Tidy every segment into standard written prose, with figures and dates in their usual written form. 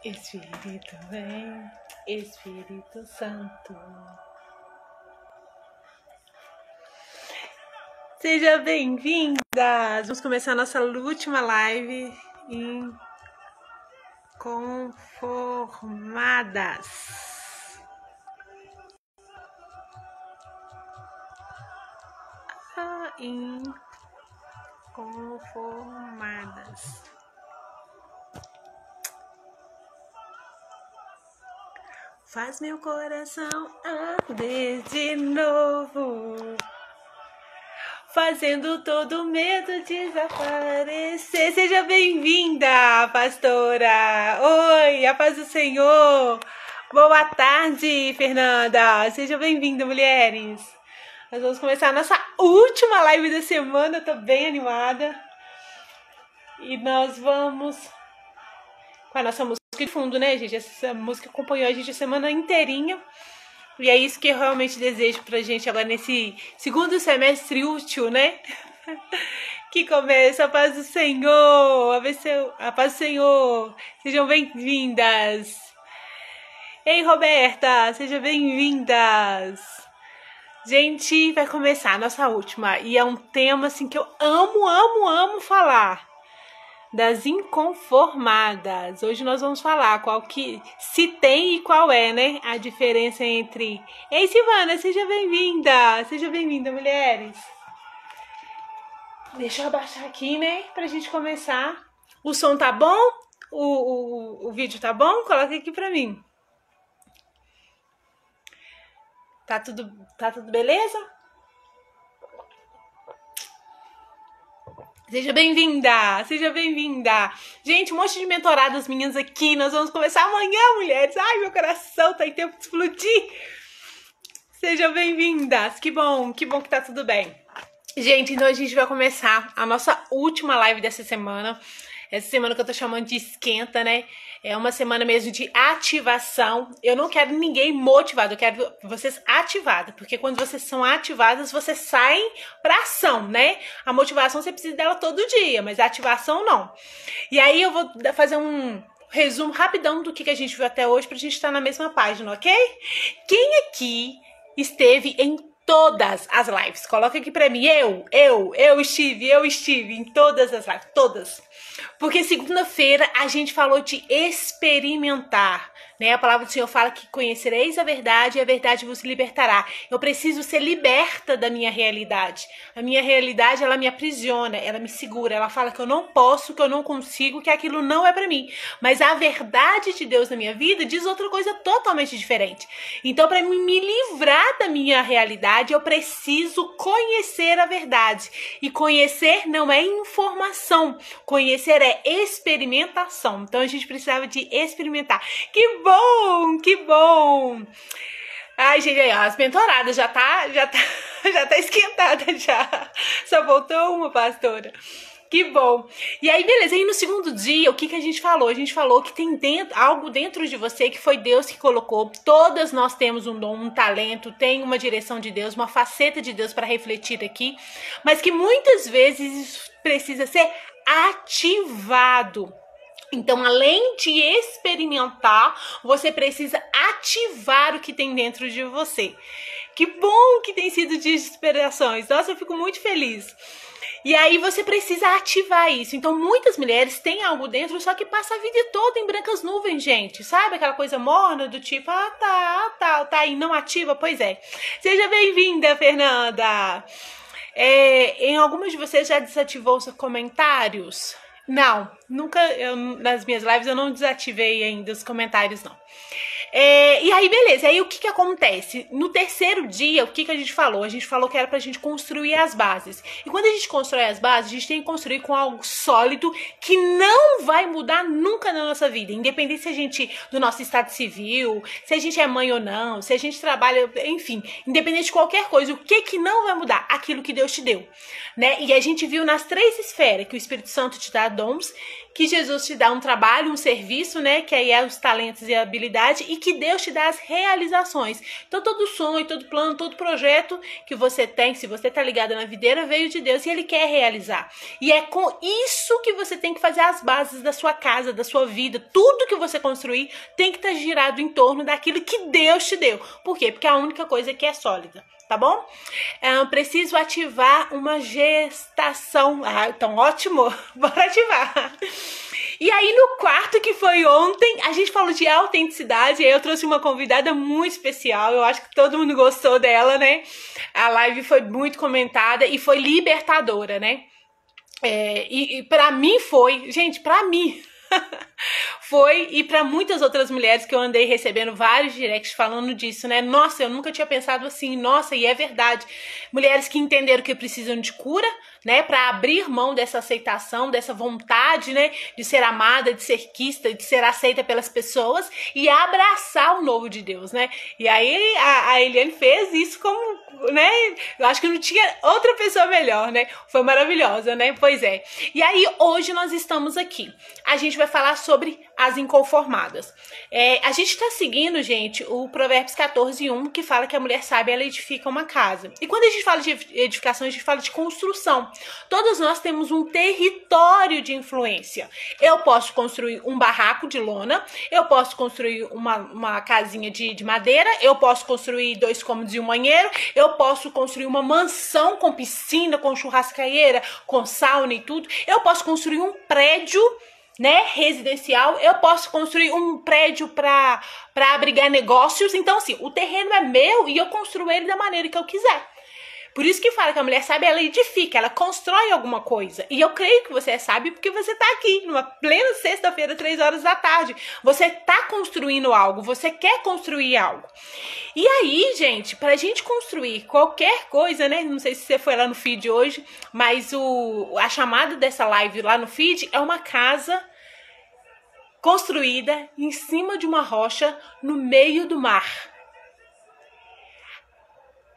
Espírito vem, Espírito Santo. Seja bem-vindas! Vamos começar a nossa última live em Conformadas. Inconformadas. Faz meu coração arder de novo, fazendo todo medo desaparecer. Seja bem-vinda, pastora! Oi, a paz do Senhor! Boa tarde, Fernanda! Seja bem-vinda, mulheres! Nós vamos começar a nossa última live da semana, eu tô bem animada. E nós vamos com a nossa música de fundo, né, gente? Essa música acompanhou a gente a semana inteirinha. E é isso que eu realmente desejo pra gente agora nesse segundo semestre útil, né? Que começa a paz do Senhor, a paz do Senhor. Sejam bem-vindas. Ei, Roberta, sejam bem-vindas. Gente, vai começar a nossa última. E é um tema, assim, que eu amo falar. Das inconformadas. Hoje nós vamos falar qual que se tem e qual é, né? A diferença entre... Ei, Silvana, seja bem-vinda. Seja bem-vinda, mulheres. Deixa eu abaixar aqui, né? Pra gente começar. O som tá bom? O vídeo tá bom? Coloca aqui pra mim. Tá tudo beleza? Seja bem-vinda, seja bem-vinda. Gente, um monte de mentoradas minhas aqui. Nós vamos começar amanhã, mulheres. Ai, meu coração tá em tempo de explodir. Sejam bem-vindas. Que bom que tá tudo bem. Gente, então a gente vai começar a nossa última live dessa semana. Essa semana que eu tô chamando de esquenta, né? É uma semana mesmo de ativação. Eu não quero ninguém motivado, eu quero vocês ativadas. Porque quando vocês são ativadas, vocês saem pra ação, né? A motivação você precisa dela todo dia, mas a ativação não. E aí eu vou fazer um resumo rapidão do que a gente viu até hoje pra gente estar na mesma página, ok? Quem aqui esteve em todas as lives? Coloca aqui pra mim. Eu estive em todas as lives, todas. Porque segunda-feira a gente falou de experimentar, né? A palavra do Senhor fala que conhecereis a verdade e a verdade vos libertará. Eu preciso ser liberta da minha realidade. A minha realidade, ela me aprisiona, ela me segura. Ela fala que eu não posso, que eu não consigo, que aquilo não é pra mim. Mas a verdade de Deus na minha vida diz outra coisa totalmente diferente. Então, para me livrar da minha realidade, eu preciso conhecer a verdade. E conhecer não é informação. Conhecer é experimentação. Então a gente precisava de experimentar. Que bom, que bom. Ai, gente, aí, as mentoradas já tá esquentada já. Só voltou uma, pastora. Que bom. E aí, beleza. E no segundo dia, o que a gente falou? A gente falou que tem algo dentro de você que foi Deus que colocou. Todas nós temos um dom, um talento, tem uma direção de Deus, uma faceta de Deus para refletir aqui, mas que muitas vezes isso precisa ser ativado. Então, além de experimentar, você precisa ativar o que tem dentro de você. Que bom que tem sido de inspirações. Nossa, eu fico muito feliz. E aí você precisa ativar isso. Então muitas mulheres têm algo dentro, só que passa a vida toda em brancas nuvens, gente. Sabe aquela coisa morna do tipo, tá, e não ativa? Pois é. Seja bem-vinda, Fernanda. Em algumas de vocês já desativou os comentários? Não, nunca, nas minhas lives eu não desativei ainda os comentários, não. E aí, beleza. Aí, o que acontece? No terceiro dia, o que a gente falou? A gente falou que era pra gente construir as bases. E quando a gente constrói as bases, a gente tem que construir com algo sólido que não vai mudar nunca na nossa vida. Independente se a gente, do nosso estado civil, se a gente é mãe ou não, se a gente trabalha, enfim. Independente de qualquer coisa, o que não vai mudar? Aquilo que Deus te deu, né? E a gente viu nas 3 esferas que o Espírito Santo te dá dons, que Jesus te dá um trabalho, um serviço, né, que aí é os talentos e a habilidade, e que Deus te dá as realizações. Então todo sonho, todo plano, todo projeto que você tem, se você tá ligado na videira, veio de Deus e Ele quer realizar. E é com isso que você tem que fazer as bases da sua casa, da sua vida. Tudo que você construir tem que estar girado em torno daquilo que Deus te deu. Por quê? Porque é a única coisa que é sólida. Tá bom? Preciso ativar uma gestação. Então ótimo, bora ativar. E aí no quarto, que foi ontem, a gente falou de autenticidade, e aí eu trouxe uma convidada muito especial, eu acho que todo mundo gostou dela, né? A live foi muito comentada e foi libertadora, né? E pra mim foi, gente, pra mim... foi, e para muitas outras mulheres que eu andei recebendo vários directs falando disso, né? Nossa, eu nunca tinha pensado assim, nossa, e é verdade. Mulheres que entenderam que precisam de cura, né? Para abrir mão dessa aceitação, dessa vontade, né? De ser amada, de ser quista, de ser aceita pelas pessoas e abraçar o novo de Deus, né? E aí a Eliane fez isso como, né? Eu acho que não tinha outra pessoa melhor, né? Foi maravilhosa, né? Pois é. E aí hoje nós estamos aqui. A gente vai falar sobre as inconformadas. A gente tá seguindo, gente, o Provérbios 14:1, que fala que a mulher sábia, ela edifica uma casa. E quando a gente fala de edificação, a gente fala de construção. Todos nós temos um território de influência. Eu posso construir um barraco de lona, eu posso construir uma casinha de madeira, eu posso construir 2 cômodos e um banheiro, eu posso construir uma mansão com piscina, com churrascaeira, com sauna e tudo. Eu posso construir um prédio, né, residencial, eu posso construir um prédio para abrigar negócios. Então, assim, o terreno é meu e eu construo ele da maneira que eu quiser. Por isso que fala que a mulher sábia, ela edifica, ela constrói alguma coisa. E eu creio que você é sábio porque você tá aqui, numa plena sexta-feira, 3 horas da tarde. Você tá construindo algo, você quer construir algo. E aí, gente, pra gente construir qualquer coisa, né? Não sei se você foi lá no feed hoje, mas a chamada dessa live lá no feed é uma casa construída em cima de uma rocha no meio do mar.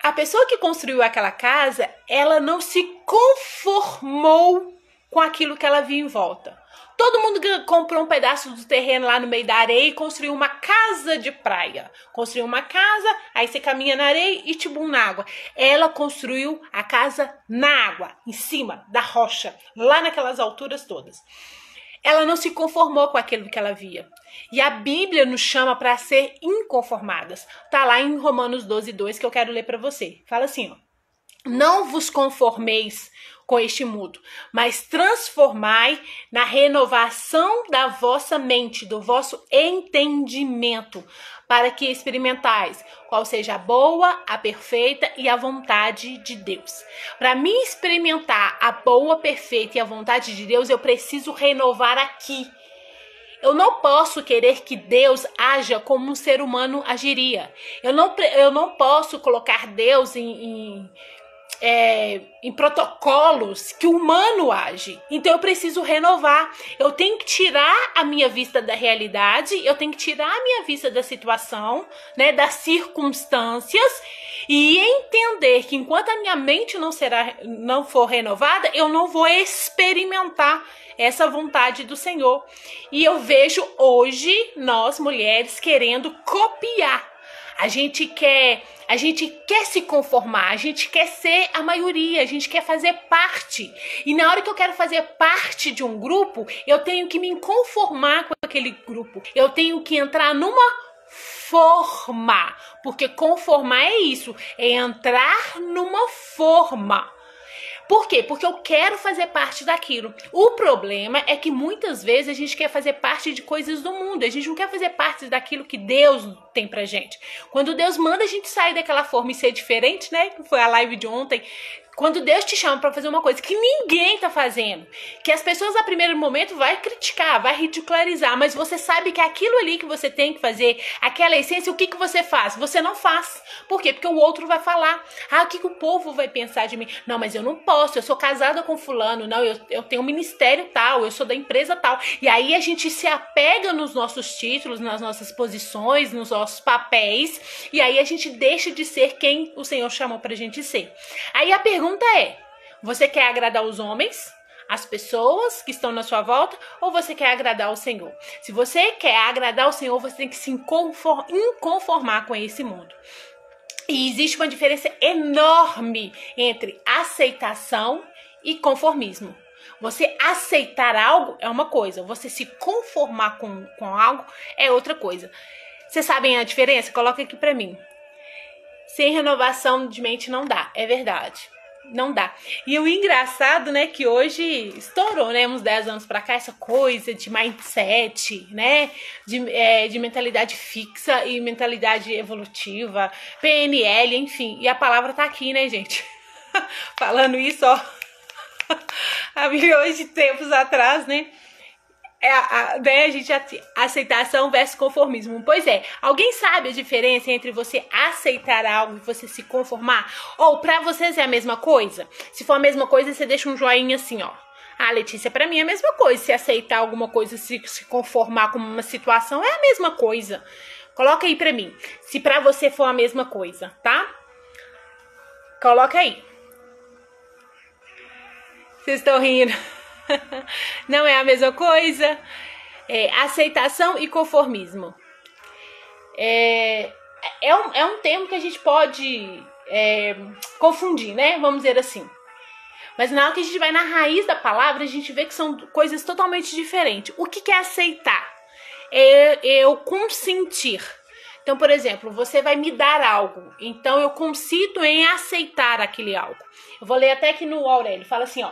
A pessoa que construiu aquela casa, ela não se conformou com aquilo que ela via em volta. Todo mundo comprou um pedaço do terreno lá no meio da areia e construiu uma casa de praia. Construiu uma casa, aí você caminha na areia e tibum na água. Ela construiu a casa na água, em cima da rocha, lá naquelas alturas todas. Ela não se conformou com aquilo que ela via. E a Bíblia nos chama para ser inconformadas. Tá lá em Romanos 12:2 que eu quero ler para você. Fala assim, ó: não vos conformeis com este mundo, mas transformai na renovação da vossa mente, do vosso entendimento, para que experimentais qual seja a boa, a perfeita e a vontade de Deus. Para mim experimentar a boa, perfeita e a vontade de Deus, eu preciso renovar aqui. Eu não posso querer que Deus haja como um ser humano agiria. Eu não posso colocar Deus em protocolos que o humano age. Então eu preciso renovar. Eu tenho que tirar a minha vista da realidade, eu tenho que tirar a minha vista da situação, né, das circunstâncias, e entender que enquanto a minha mente não for renovada, eu não vou experimentar essa vontade do Senhor. E eu vejo hoje nós mulheres querendo copiar. A gente quer se conformar, a gente quer ser a maioria, a gente quer fazer parte. E na hora que eu quero fazer parte de um grupo, eu tenho que me conformar com aquele grupo. Eu tenho que entrar numa forma, porque conformar é isso, é entrar numa forma. Por quê? Porque eu quero fazer parte daquilo. O problema é que muitas vezes a gente quer fazer parte de coisas do mundo. A gente não quer fazer parte daquilo que Deus tem pra gente. Quando Deus manda a gente sair daquela forma e ser diferente, né? Que foi a live de ontem. Quando Deus te chama para fazer uma coisa que ninguém tá fazendo, que as pessoas a primeiro momento vai criticar, vai ridicularizar, mas você sabe que aquilo ali que você tem que fazer, aquela essência, o que você faz? Você não faz. Por quê? Porque o outro vai falar. O que o povo vai pensar de mim? Não, mas eu não posso, eu sou casada com fulano, não, eu tenho um ministério tal, eu sou da empresa tal. E aí a gente se apega nos nossos títulos, nas nossas posições, nos nossos papéis, e aí a gente deixa de ser quem o Senhor chamou pra gente ser. Aí a pergunta é: você quer agradar os homens? as pessoas que estão na sua volta ou você quer agradar o Senhor? Se você quer agradar o Senhor, você tem que se inconformar com esse mundo. E existe uma diferença enorme entre aceitação e conformismo. Você aceitar algo é uma coisa, você se conformar com algo é outra coisa. Vocês sabem a diferença? Coloca aqui pra mim. Sem renovação de mente não dá, é verdade. Não dá. E o engraçado, né, que hoje estourou, né, uns 10 anos pra cá, essa coisa de mindset, né, de mentalidade fixa e mentalidade evolutiva, PNL, enfim. E a palavra tá aqui, né, gente? Falando isso, ó, há milhões de tempos atrás, né? A gente aceitação versus conformismo. Pois é, alguém sabe a diferença entre você aceitar algo e você se conformar? Ou pra vocês é a mesma coisa? Se for a mesma coisa, você deixa um joinha assim, ó. Ah, Letícia, pra mim é a mesma coisa. Se aceitar alguma coisa, se conformar com uma situação, é a mesma coisa. Coloca aí pra mim, se pra você for a mesma coisa, tá? Coloca aí. Vocês estão rindo? Não é a mesma coisa. Aceitação e conformismo. É um termo que a gente pode confundir, né? Vamos dizer assim. Mas na hora que a gente vai na raiz da palavra, a gente vê que são coisas totalmente diferentes. O que é aceitar? É eu consentir. Então, por exemplo, você vai me dar algo. Então, eu consinto em aceitar aquele algo. Eu vou ler até aqui no Aurélio. Fala assim, ó.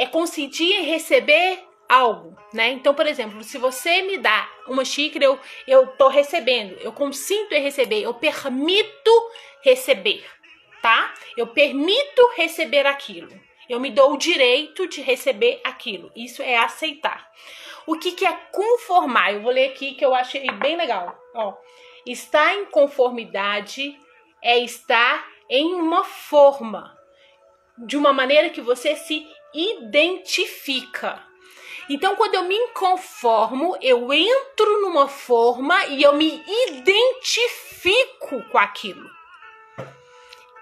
Consentir em receber algo, né? Então, por exemplo, se você me dá uma xícara, eu tô recebendo. Eu consinto em receber. Eu permito receber, tá? Eu permito receber aquilo. Eu me dou o direito de receber aquilo. Isso é aceitar. O que é conformar? Eu vou ler aqui que eu achei bem legal. Ó. Estar em conformidade é estar em uma forma, de uma maneira que você se identifica. Então, quando eu me conformo, eu entro numa forma e eu me identifico com aquilo.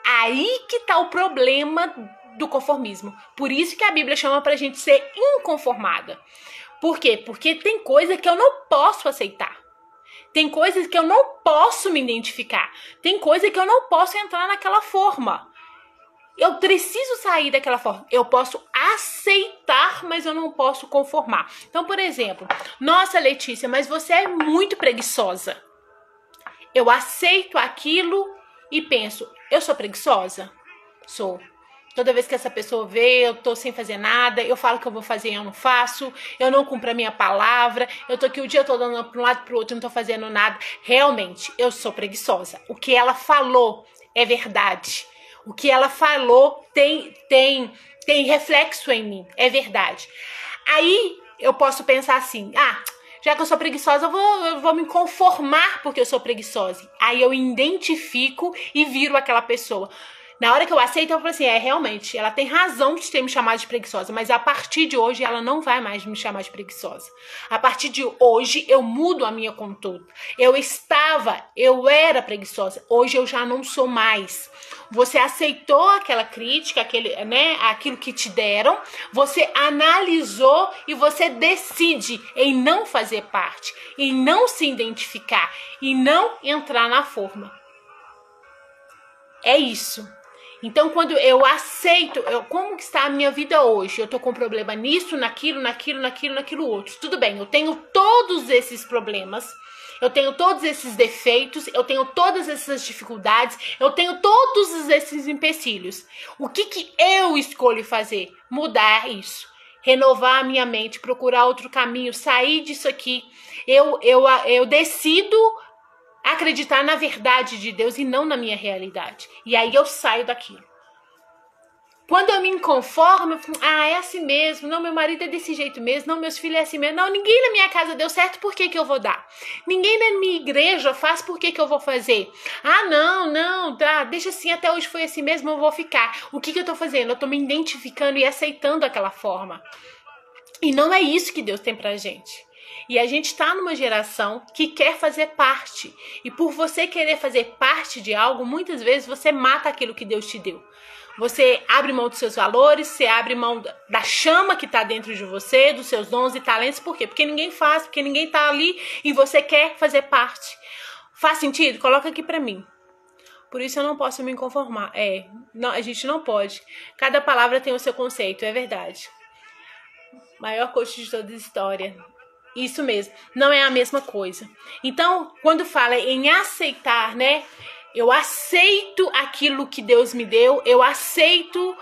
Aí que tá o problema do conformismo. Por isso que a Bíblia chama pra gente ser inconformada. Por quê? Porque tem coisa que eu não posso aceitar. Tem coisas que eu não posso me identificar. Tem coisa que eu não posso entrar naquela forma. Eu preciso sair daquela forma. Eu posso aceitar, mas eu não posso conformar. Então, por exemplo, nossa, Letícia, mas você é muito preguiçosa. Eu aceito aquilo e penso, eu sou preguiçosa? Sou. Toda vez que essa pessoa vê, eu tô sem fazer nada, eu falo que eu vou fazer e eu não faço, eu não cumpro a minha palavra, eu tô aqui o dia todo andando para um lado e pro outro, não tô fazendo nada. Realmente, eu sou preguiçosa. O que ela falou é verdade. O que ela falou tem reflexo em mim, é verdade. Aí eu posso pensar assim, já que eu sou preguiçosa, eu vou me conformar porque eu sou preguiçosa. Aí eu identifico e viro aquela pessoa. Na hora que eu aceito, eu falo assim, realmente, ela tem razão de ter me chamado de preguiçosa, mas a partir de hoje ela não vai mais me chamar de preguiçosa. A partir de hoje eu mudo a minha conduta. Eu era preguiçosa, hoje eu já não sou mais. Você aceitou aquela crítica, aquilo que te deram, você analisou e você decide em não fazer parte, em não se identificar, em não entrar na forma. É isso. Então, quando eu aceito, como que está a minha vida hoje? Eu tô com problema nisso, naquilo outro. Tudo bem, eu tenho todos esses problemas, eu tenho todos esses defeitos, eu tenho todas essas dificuldades, eu tenho todos esses empecilhos. O que eu escolho fazer? Mudar isso. Renovar a minha mente, procurar outro caminho, sair disso aqui. Eu decido acreditar na verdade de Deus e não na minha realidade. E aí eu saio daquilo. Quando eu me inconformo, eu falo, é assim mesmo, não, meu marido é desse jeito mesmo, não, meus filhos é assim mesmo, não, ninguém na minha casa deu certo, por que eu vou dar? Ninguém na minha igreja faz, por que eu vou fazer? Não, deixa assim, até hoje foi assim mesmo, eu vou ficar. O que eu tô fazendo? Eu tô me identificando e aceitando aquela forma. E não é isso que Deus tem pra gente. E a gente tá numa geração que quer fazer parte. E por você querer fazer parte de algo, muitas vezes você mata aquilo que Deus te deu. Você abre mão dos seus valores, você abre mão da chama que tá dentro de você, dos seus dons e talentos. Por quê? Porque ninguém faz, porque ninguém tá ali e você quer fazer parte. Faz sentido? Coloca aqui pra mim. Por isso eu não posso me conformar. Não, a gente não pode. Cada palavra tem o seu conceito, é verdade. Maior coach de toda a história. Isso mesmo, não é a mesma coisa. Então, quando fala em aceitar, né? Eu aceito aquilo que Deus me deu, eu aceito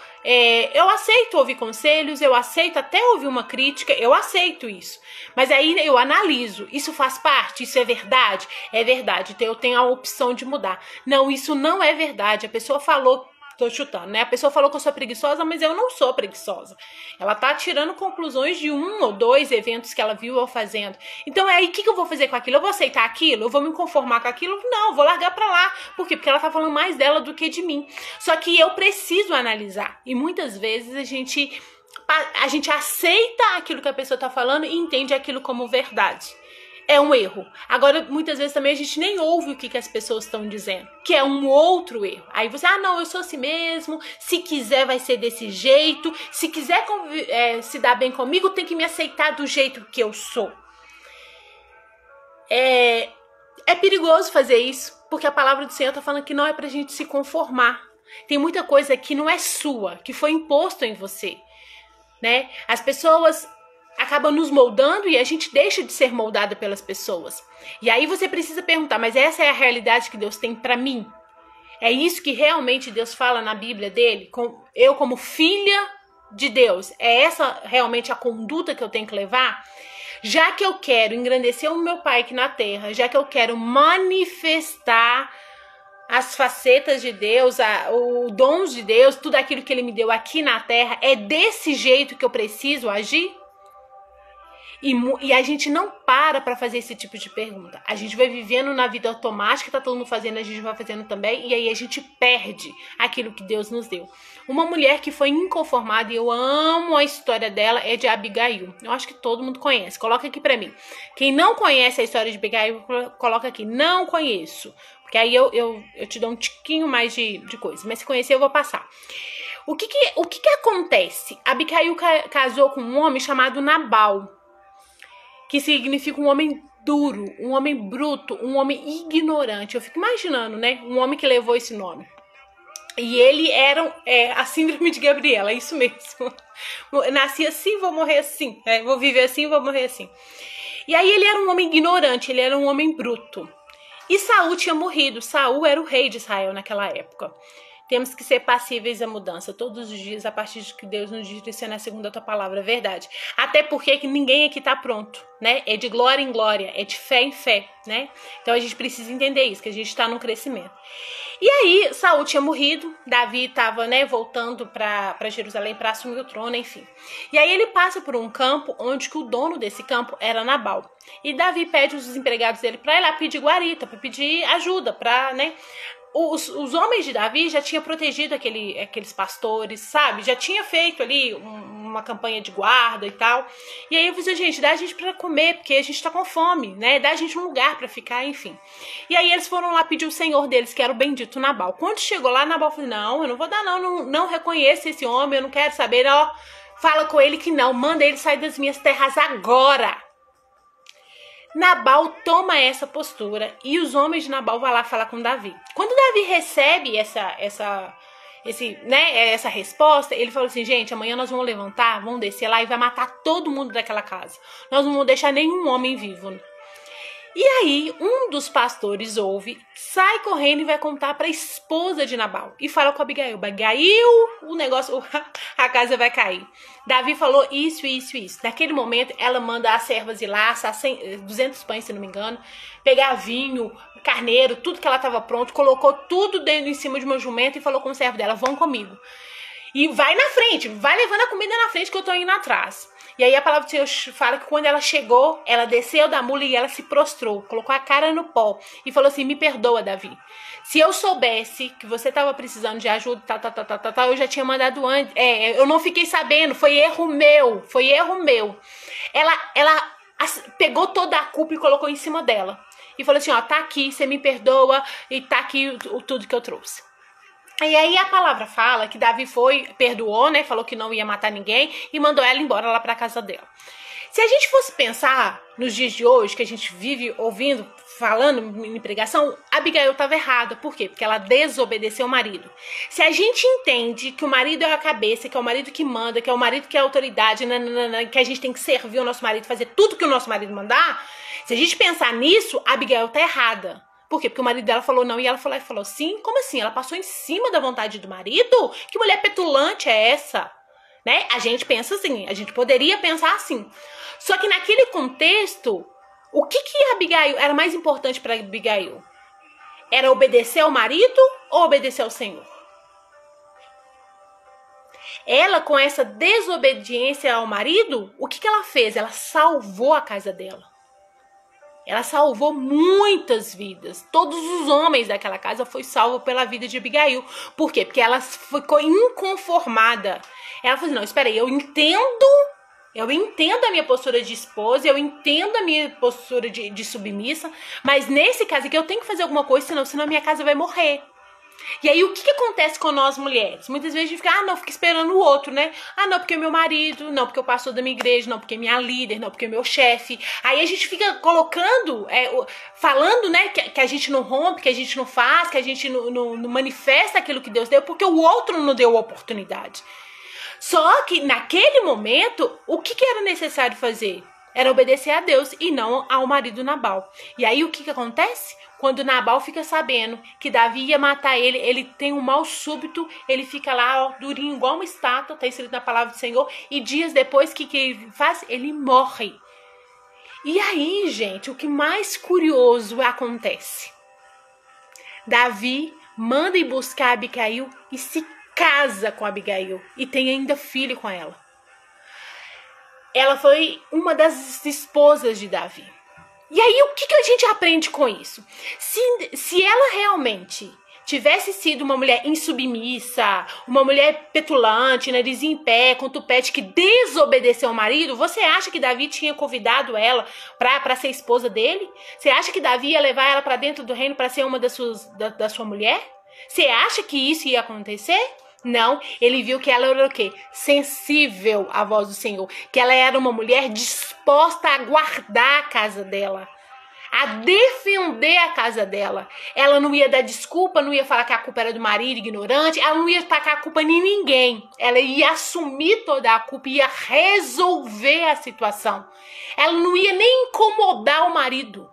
ouvir conselhos, eu aceito até ouvir uma crítica, eu aceito isso. Mas aí eu analiso, isso faz parte, isso é verdade? É verdade, então eu tenho a opção de mudar. Não, isso não é verdade, a pessoa falou, tô chutando, né? A pessoa falou que eu sou preguiçosa, mas eu não sou preguiçosa. Ela tá tirando conclusões de 1 ou 2 eventos que ela viu eu fazendo. Então, aí, o que eu vou fazer com aquilo? Eu vou aceitar aquilo? Eu vou me conformar com aquilo? Não, eu vou largar pra lá. Por quê? Porque ela tá falando mais dela do que de mim. Só que eu preciso analisar. E muitas vezes a gente aceita aquilo que a pessoa tá falando e entende aquilo como verdade. É um erro. Agora, muitas vezes também a gente nem ouve o que as pessoas estão dizendo, que é um outro erro. Aí você, não, eu sou assim mesmo, se quiser vai ser desse jeito, se quiser se dar bem comigo, tem que me aceitar do jeito que eu sou. É perigoso fazer isso, porque a palavra do Senhor tá falando que não é pra gente se conformar. Tem muita coisa que não é sua, que foi imposto em você, né? As pessoas acaba nos moldando e a gente deixa de ser moldada pelas pessoas. E aí você precisa perguntar, mas essa é a realidade que Deus tem pra mim? É isso que realmente Deus fala na Bíblia dele? Eu como filha de Deus, é essa realmente a conduta que eu tenho que levar? Já que eu quero engrandecer o meu Pai aqui na terra, já que eu quero manifestar as facetas de Deus, os dons de Deus, tudo aquilo que Ele me deu aqui na terra, é desse jeito que eu preciso agir? E a gente não para fazer esse tipo de pergunta. A gente vai vivendo na vida automática, tá todo mundo fazendo, a gente vai fazendo também, e aí a gente perde aquilo que Deus nos deu. Uma mulher que foi inconformada, e eu amo a história dela, é de Abigail. Eu acho que todo mundo conhece. Coloca aqui pra mim. Quem não conhece a história de Abigail, coloca aqui. Não conheço. Porque aí eu te dou um tiquinho mais de coisa. Mas se conhecer, eu vou passar. O que acontece? Abigail casou com um homem chamado Nabal, que significa um homem duro, um homem bruto, um homem ignorante. Eu fico imaginando, né? Um homem que levou esse nome. E ele era a síndrome de Gabriela, é isso mesmo. Nasci assim, vou morrer assim. Vou viver assim, vou morrer assim. E aí ele era um homem ignorante, ele era um homem bruto. E Saul tinha morrido. Saul era o rei de Israel naquela época. Temos que ser passíveis à mudança todos os dias, a partir de que Deus nos direciona segundo a tua palavra, é verdade. Até porque que ninguém aqui tá pronto, né? É de glória em glória, é de fé em fé, né? Então a gente precisa entender isso, que a gente tá num crescimento. E aí, Saul tinha morrido, Davi tava, né, voltando pra Jerusalém para assumir o trono, enfim. E aí ele passa por um campo onde que o dono desse campo era Nabal. E Davi pede os empregados dele pra ir lá pedir guarita, pra pedir ajuda, pra, né... Os homens de Davi já tinham protegido aqueles pastores, sabe? Já tinha feito ali uma campanha de guarda e tal. E aí eu falei, gente, dá a gente pra comer, porque a gente tá com fome, né? Dá a gente um lugar pra ficar, enfim. E aí eles foram lá pedir o senhor deles, que era o bendito Nabal. Quando chegou lá, Nabal falou, não, eu não vou dar não reconheço esse homem, eu não quero saber, ó. Fala com ele que não, manda ele sair das minhas terras agora. Nabal toma essa postura e os homens de Nabal vão lá falar com Davi. Quando Davi recebe essa resposta, ele falou assim, gente, amanhã nós vamos levantar, vamos descer lá e vai matar todo mundo daquela casa. Nós não vamos deixar nenhum homem vivo. E aí, um dos pastores ouve, sai correndo e vai contar para a esposa de Nabal. E fala com Abigail, o negócio, a casa vai cair. Davi falou isso. Naquele momento, ela manda as servas ir lá, assar 200 pães, se não me engano, pegar vinho, carneiro, tudo que ela estava pronto, colocou tudo dentro em cima de uma jumenta e falou com o servo dela, vão comigo. E vai na frente, vai levando a comida na frente que eu tô indo atrás. E aí a palavra do Senhor fala que quando ela chegou, ela desceu da mula e ela se prostrou, colocou a cara no pó e falou assim, me perdoa, Davi. Se eu soubesse que você estava precisando de ajuda, eu já tinha mandado antes. Eu não fiquei sabendo, foi erro meu. Ela pegou toda a culpa e colocou em cima dela. E falou assim, ó, tá aqui, você me perdoa e tá aqui tudo que eu trouxe. E aí a palavra fala que Davi perdoou, né? Falou que não ia matar ninguém e mandou ela embora lá pra casa dela. Se a gente fosse pensar nos dias de hoje, que a gente vive ouvindo, falando em pregação, Abigail estava errada. Por quê? Porque ela desobedeceu o marido. Se a gente entende que o marido é a cabeça, que é o marido que manda, que é o marido que é a autoridade, que a gente tem que servir o nosso marido, fazer tudo que o nosso marido mandar, se a gente pensar nisso, Abigail tá errada. Por quê? Porque o marido dela falou não e ela falou sim? Como assim? Ela passou em cima da vontade do marido? Que mulher petulante é essa? Né? A gente pensa assim, a gente poderia pensar assim. Só que naquele contexto, o que Abigail era mais importante para Abigail? Era obedecer ao marido ou obedecer ao Senhor? Ela, com essa desobediência ao marido, o que ela fez? Ela salvou a casa dela. Ela salvou muitas vidas. Todos os homens daquela casa foram salvos pela vida de Abigail. Por quê? Porque ela ficou inconformada. Ela falou assim, não, espera aí, eu entendo a minha postura de esposa, eu entendo a minha postura de submissa, mas nesse caso aqui eu tenho que fazer alguma coisa, senão a minha casa vai morrer. E aí o que acontece com nós mulheres? Muitas vezes a gente fica, não, fica esperando o outro, né? Não, porque é meu marido, não, porque o pastor da minha igreja, não, porque é minha líder, não, porque é meu chefe. Aí a gente fica colocando, falando, né, que a gente não rompe, que a gente não faz, que a gente não manifesta aquilo que Deus deu, porque o outro não deu a oportunidade. Só que naquele momento, o que era necessário fazer? Era obedecer a Deus e não ao marido Nabal. E aí o que acontece? Quando Nabal fica sabendo que Davi ia matar ele, ele tem um mal súbito, ele fica lá, ó, durinho, igual uma estátua, tá escrito na palavra do Senhor, e dias depois, o que ele faz? Ele morre. E aí, gente, o que mais curioso acontece? Davi manda ir buscar Abigail e se casa com Abigail e tem ainda filho com ela. Ela foi uma das esposas de Davi. E aí, o que a gente aprende com isso? Se ela realmente tivesse sido uma mulher insubmissa, uma mulher petulante, narizinho em pé, com tupete, que desobedeceu ao marido, você acha que Davi tinha convidado ela para ser esposa dele? Você acha que Davi ia levar ela para dentro do reino para ser uma da sua mulher? Você acha que isso ia acontecer? Não, ele viu que ela era o quê? Sensível à voz do Senhor. Que ela era uma mulher disposta a guardar a casa dela. A defender a casa dela. Ela não ia dar desculpa, não ia falar que a culpa era do marido ignorante. Ela não ia tacar a culpa em ninguém. Ela ia assumir toda a culpa, ia resolver a situação. Ela não ia nem incomodar o marido.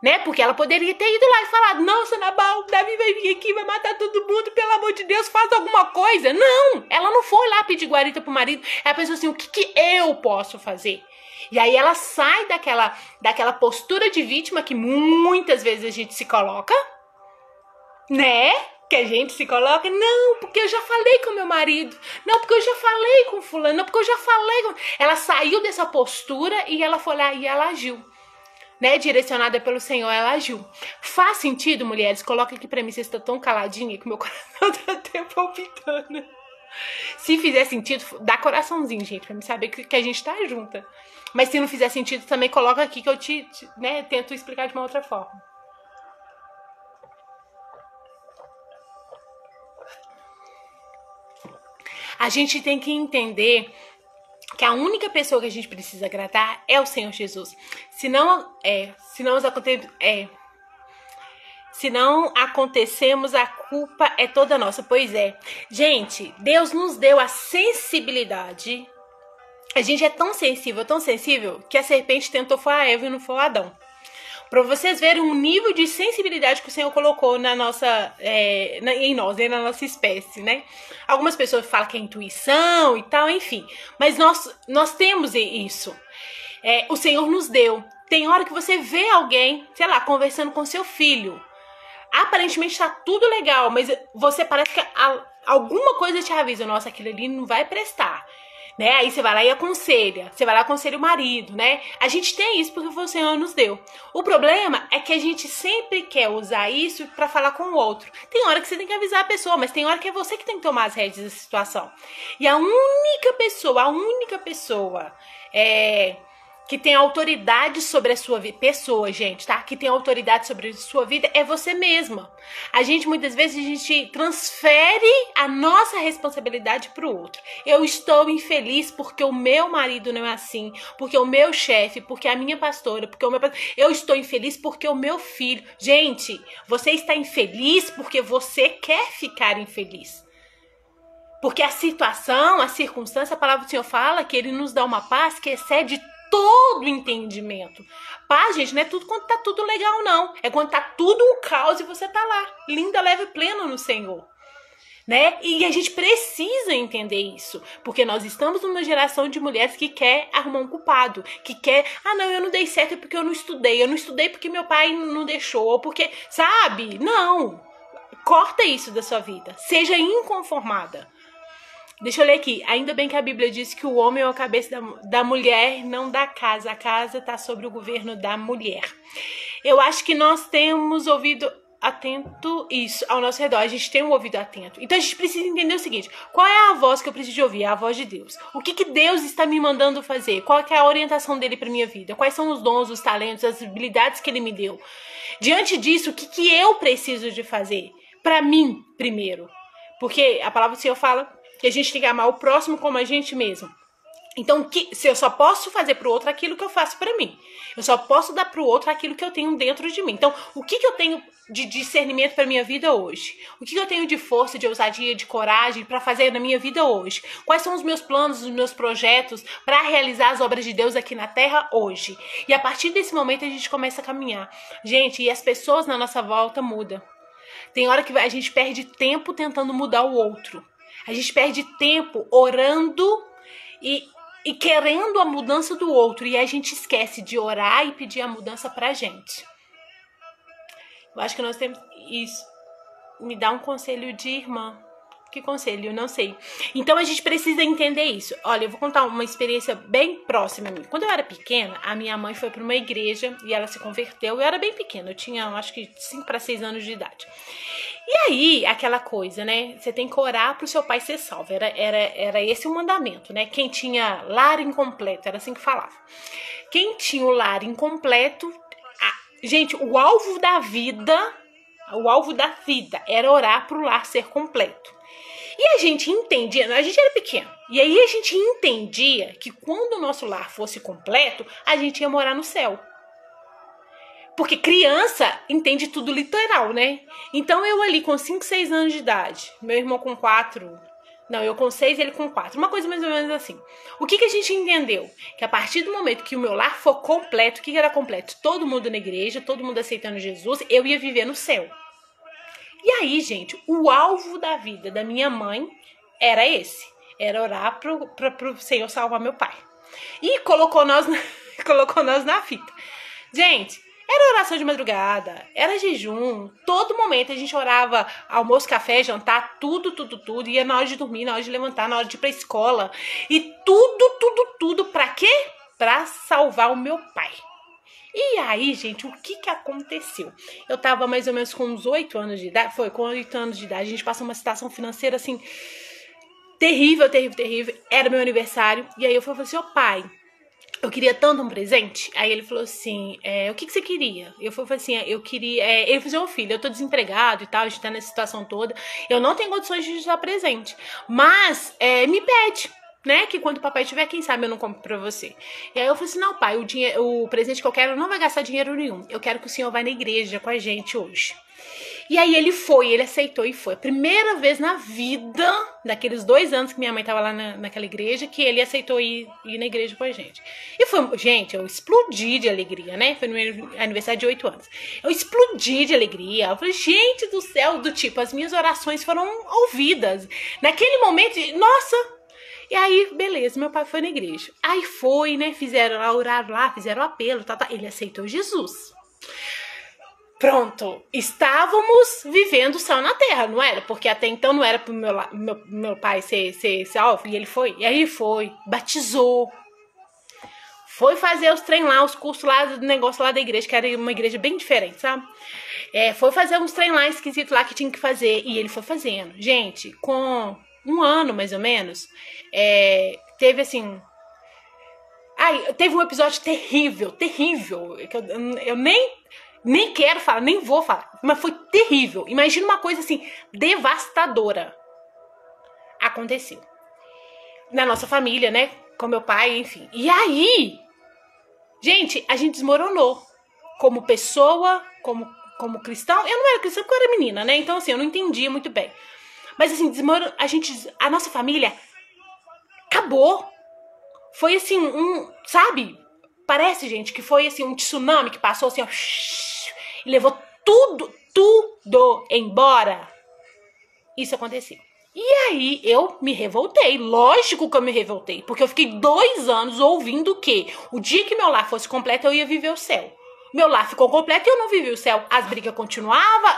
Né? Porque ela poderia ter ido lá e falado, nossa, Nabal, Davi vai vir aqui, vai matar todo mundo, pelo amor de Deus, faz alguma coisa. Não, ela não foi lá pedir guarita pro marido, ela pensou assim, o que eu posso fazer? E aí ela sai daquela postura de vítima que muitas vezes a gente se coloca, né? Que a gente se coloca, não, porque eu já falei com meu marido, não, porque eu já falei com fulano, não, porque eu já falei com... Ela saiu dessa postura e ela foi lá e ela agiu. Né, direcionada pelo Senhor, ela agiu. Faz sentido, mulheres? Coloca aqui pra mim, vocês estão tão caladinha que meu coração tá até palpitando. Se fizer sentido, dá coraçãozinho, gente, pra mim saber que a gente tá junta. Mas se não fizer sentido, também coloca aqui que eu né, tento explicar de uma outra forma. A gente tem que entender que a única pessoa que a gente precisa agradar é o Senhor Jesus. Se não acontecemos, a culpa é toda nossa. Pois é. Gente, Deus nos deu a sensibilidade. A gente é tão sensível, que a serpente tentou foi a Eva e não foi o Adão. Para vocês verem um nível de sensibilidade que o Senhor colocou na nossa, em nós, né, na nossa espécie, né? Algumas pessoas falam que é intuição e tal, enfim. Mas nós temos isso. O Senhor nos deu. Tem hora que você vê alguém, sei lá, conversando com seu filho. Aparentemente tá tudo legal, mas você parece que alguma coisa te avisa. Nossa, aquilo ali não vai prestar. Né? Aí você vai lá e aconselha. Você vai lá e aconselha o marido, né? A gente tem isso porque o Senhor nos deu. O problema é que a gente sempre quer usar isso pra falar com o outro. Tem hora que você tem que avisar a pessoa, mas tem hora que é você que tem que tomar as rédeas da situação. E a única pessoa que tem autoridade sobre a sua vida, pessoa, gente, tá? Que tem autoridade sobre a sua vida é você mesma. A gente, muitas vezes, a gente transfere a nossa responsabilidade pro outro. Eu estou infeliz porque o meu marido não é assim, porque o meu chefe, porque a minha pastora, porque o meu pastor. Eu estou infeliz porque o meu filho. Gente, você está infeliz porque você quer ficar infeliz. Porque a situação, a circunstância, a palavra do Senhor fala que Ele nos dá uma paz que excede todo entendimento. Paz, gente, não é tudo quando tá tudo legal, não. É quando tá tudo um caos e você tá lá, linda, leve e pleno no Senhor. Né? E a gente precisa entender isso, porque nós estamos numa geração de mulheres que quer arrumar um culpado, que quer, não, eu não dei certo porque eu não estudei porque meu pai não deixou, ou porque, sabe? Não, corta isso da sua vida, seja inconformada. Deixa eu ler aqui. Ainda bem que a Bíblia diz que o homem é a cabeça da mulher, não da casa. A casa está sobre o governo da mulher. Eu acho que nós temos ouvido atento isso ao nosso redor. A gente tem um ouvido atento. Então a gente precisa entender o seguinte. Qual é a voz que eu preciso de ouvir? É a voz de Deus. O que Deus está me mandando fazer? Qual é a orientação dele para minha vida? Quais são os dons, os talentos, as habilidades que ele me deu? Diante disso, o que eu preciso de fazer? Para mim, primeiro. Porque a palavra do Senhor fala que a gente tem que amar o próximo como a gente mesmo. Então, se eu só posso fazer pro outro aquilo que eu faço pra mim. Eu só posso dar pro outro aquilo que eu tenho dentro de mim. Então, o que eu tenho de discernimento pra minha vida hoje? O que eu tenho de força, de ousadia, de coragem pra fazer na minha vida hoje? Quais são os meus planos, os meus projetos pra realizar as obras de Deus aqui na Terra hoje? E a partir desse momento a gente começa a caminhar. Gente, e as pessoas na nossa volta mudam. Tem hora que a gente perde tempo tentando mudar o outro. A gente perde tempo orando e querendo a mudança do outro. E a gente esquece de orar e pedir a mudança pra gente. Eu acho que nós temos isso. Me dá um conselho de irmã. Que conselho? Não sei. Então a gente precisa entender isso. Olha, eu vou contar uma experiência bem próxima a mim. Quando eu era pequena, a minha mãe foi para uma igreja e ela se converteu. Eu era bem pequena, eu tinha acho que 5 para 6 anos de idade. E aí, aquela coisa, né? Você tem que orar pro seu pai ser salvo. Era esse o mandamento, né? Quem tinha lar incompleto, era assim que falava. Quem tinha o lar incompleto, gente, o alvo da vida era orar pro lar ser completo. E a gente entendia, a gente era pequeno, e aí a gente entendia que quando o nosso lar fosse completo, a gente ia morar no céu. Porque criança entende tudo literal, né? Então eu ali com 5, 6 anos de idade, meu irmão com 4, não, eu com 6, ele com 4, uma coisa mais ou menos assim. O que a gente entendeu? Que a partir do momento que o meu lar for completo, o que era completo? Todo mundo na igreja, todo mundo aceitando Jesus, eu ia viver no céu. E aí, gente, o alvo da vida da minha mãe era esse. Era orar pro Senhor salvar meu pai. E colocou nós na fita. Gente, era oração de madrugada, era jejum. Todo momento a gente orava almoço, café, jantar, tudo. Ia na hora de dormir, na hora de levantar, na hora de ir pra escola. E tudo. Pra quê? Pra salvar o meu pai. E aí, gente, o que aconteceu? Eu tava mais ou menos com uns 8 anos de idade. Foi, com 8 anos de idade. A gente passou uma situação financeira, assim, terrível. Era meu aniversário. E aí eu falei assim, pai, eu queria tanto um presente. Aí ele falou assim, o que você queria? Eu falei assim, eu queria... ele falou assim, filho, eu tô desempregado e tal, a gente tá nessa situação toda. Eu não tenho condições de te dar presente. Mas, me pede. Né, que quando o papai tiver, quem sabe eu não compro pra você. E aí eu falei assim, não pai, o presente que eu quero não vai gastar dinheiro nenhum. Eu quero que o senhor vá na igreja com a gente hoje. E aí ele aceitou e foi. Primeira vez na vida, daqueles 2 anos que minha mãe tava lá naquela igreja, que ele aceitou ir na igreja com a gente. E foi, gente, eu explodi de alegria, né? Foi no meu aniversário de 8 anos. Eu explodi de alegria. Eu falei, gente do céu, do tipo, as minhas orações foram ouvidas. Naquele momento, nossa... E aí, beleza, meu pai foi na igreja. Aí foi, né, oraram lá, fizeram apelo, tal. Ele aceitou Jesus. Pronto, estávamos vivendo o céu na terra, não era? Porque até então não era pro meu pai ser salvo, e ele foi. E aí foi, batizou. Foi fazer os trem lá, os cursos lá, do negócio lá da igreja, que era uma igreja bem diferente, sabe? Foi fazer uns trem lá esquisitos lá que tinha que fazer, e ele foi fazendo. Gente, com 1 ano, mais ou menos, teve assim... Ai, teve um episódio terrível, que eu nem quero falar, nem vou falar, mas foi terrível. Imagina uma coisa assim, devastadora. Aconteceu. Na nossa família, né? Com meu pai, enfim. E aí, gente, a gente desmoronou. Como pessoa, como cristão. Eu não era cristã porque eu era menina, né? Então, assim, eu não entendia muito bem. Mas, assim, a nossa família acabou. Foi, assim, sabe? Parece, gente, que foi, assim, um tsunami que passou, assim, ó. E levou tudo embora. Isso aconteceu. E aí eu me revoltei, lógico que eu me revoltei, porque eu fiquei 2 anos ouvindo que o dia que meu lar fosse completo eu ia viver o céu. Meu lar ficou completo e eu não vivi o céu. As brigas continuavam,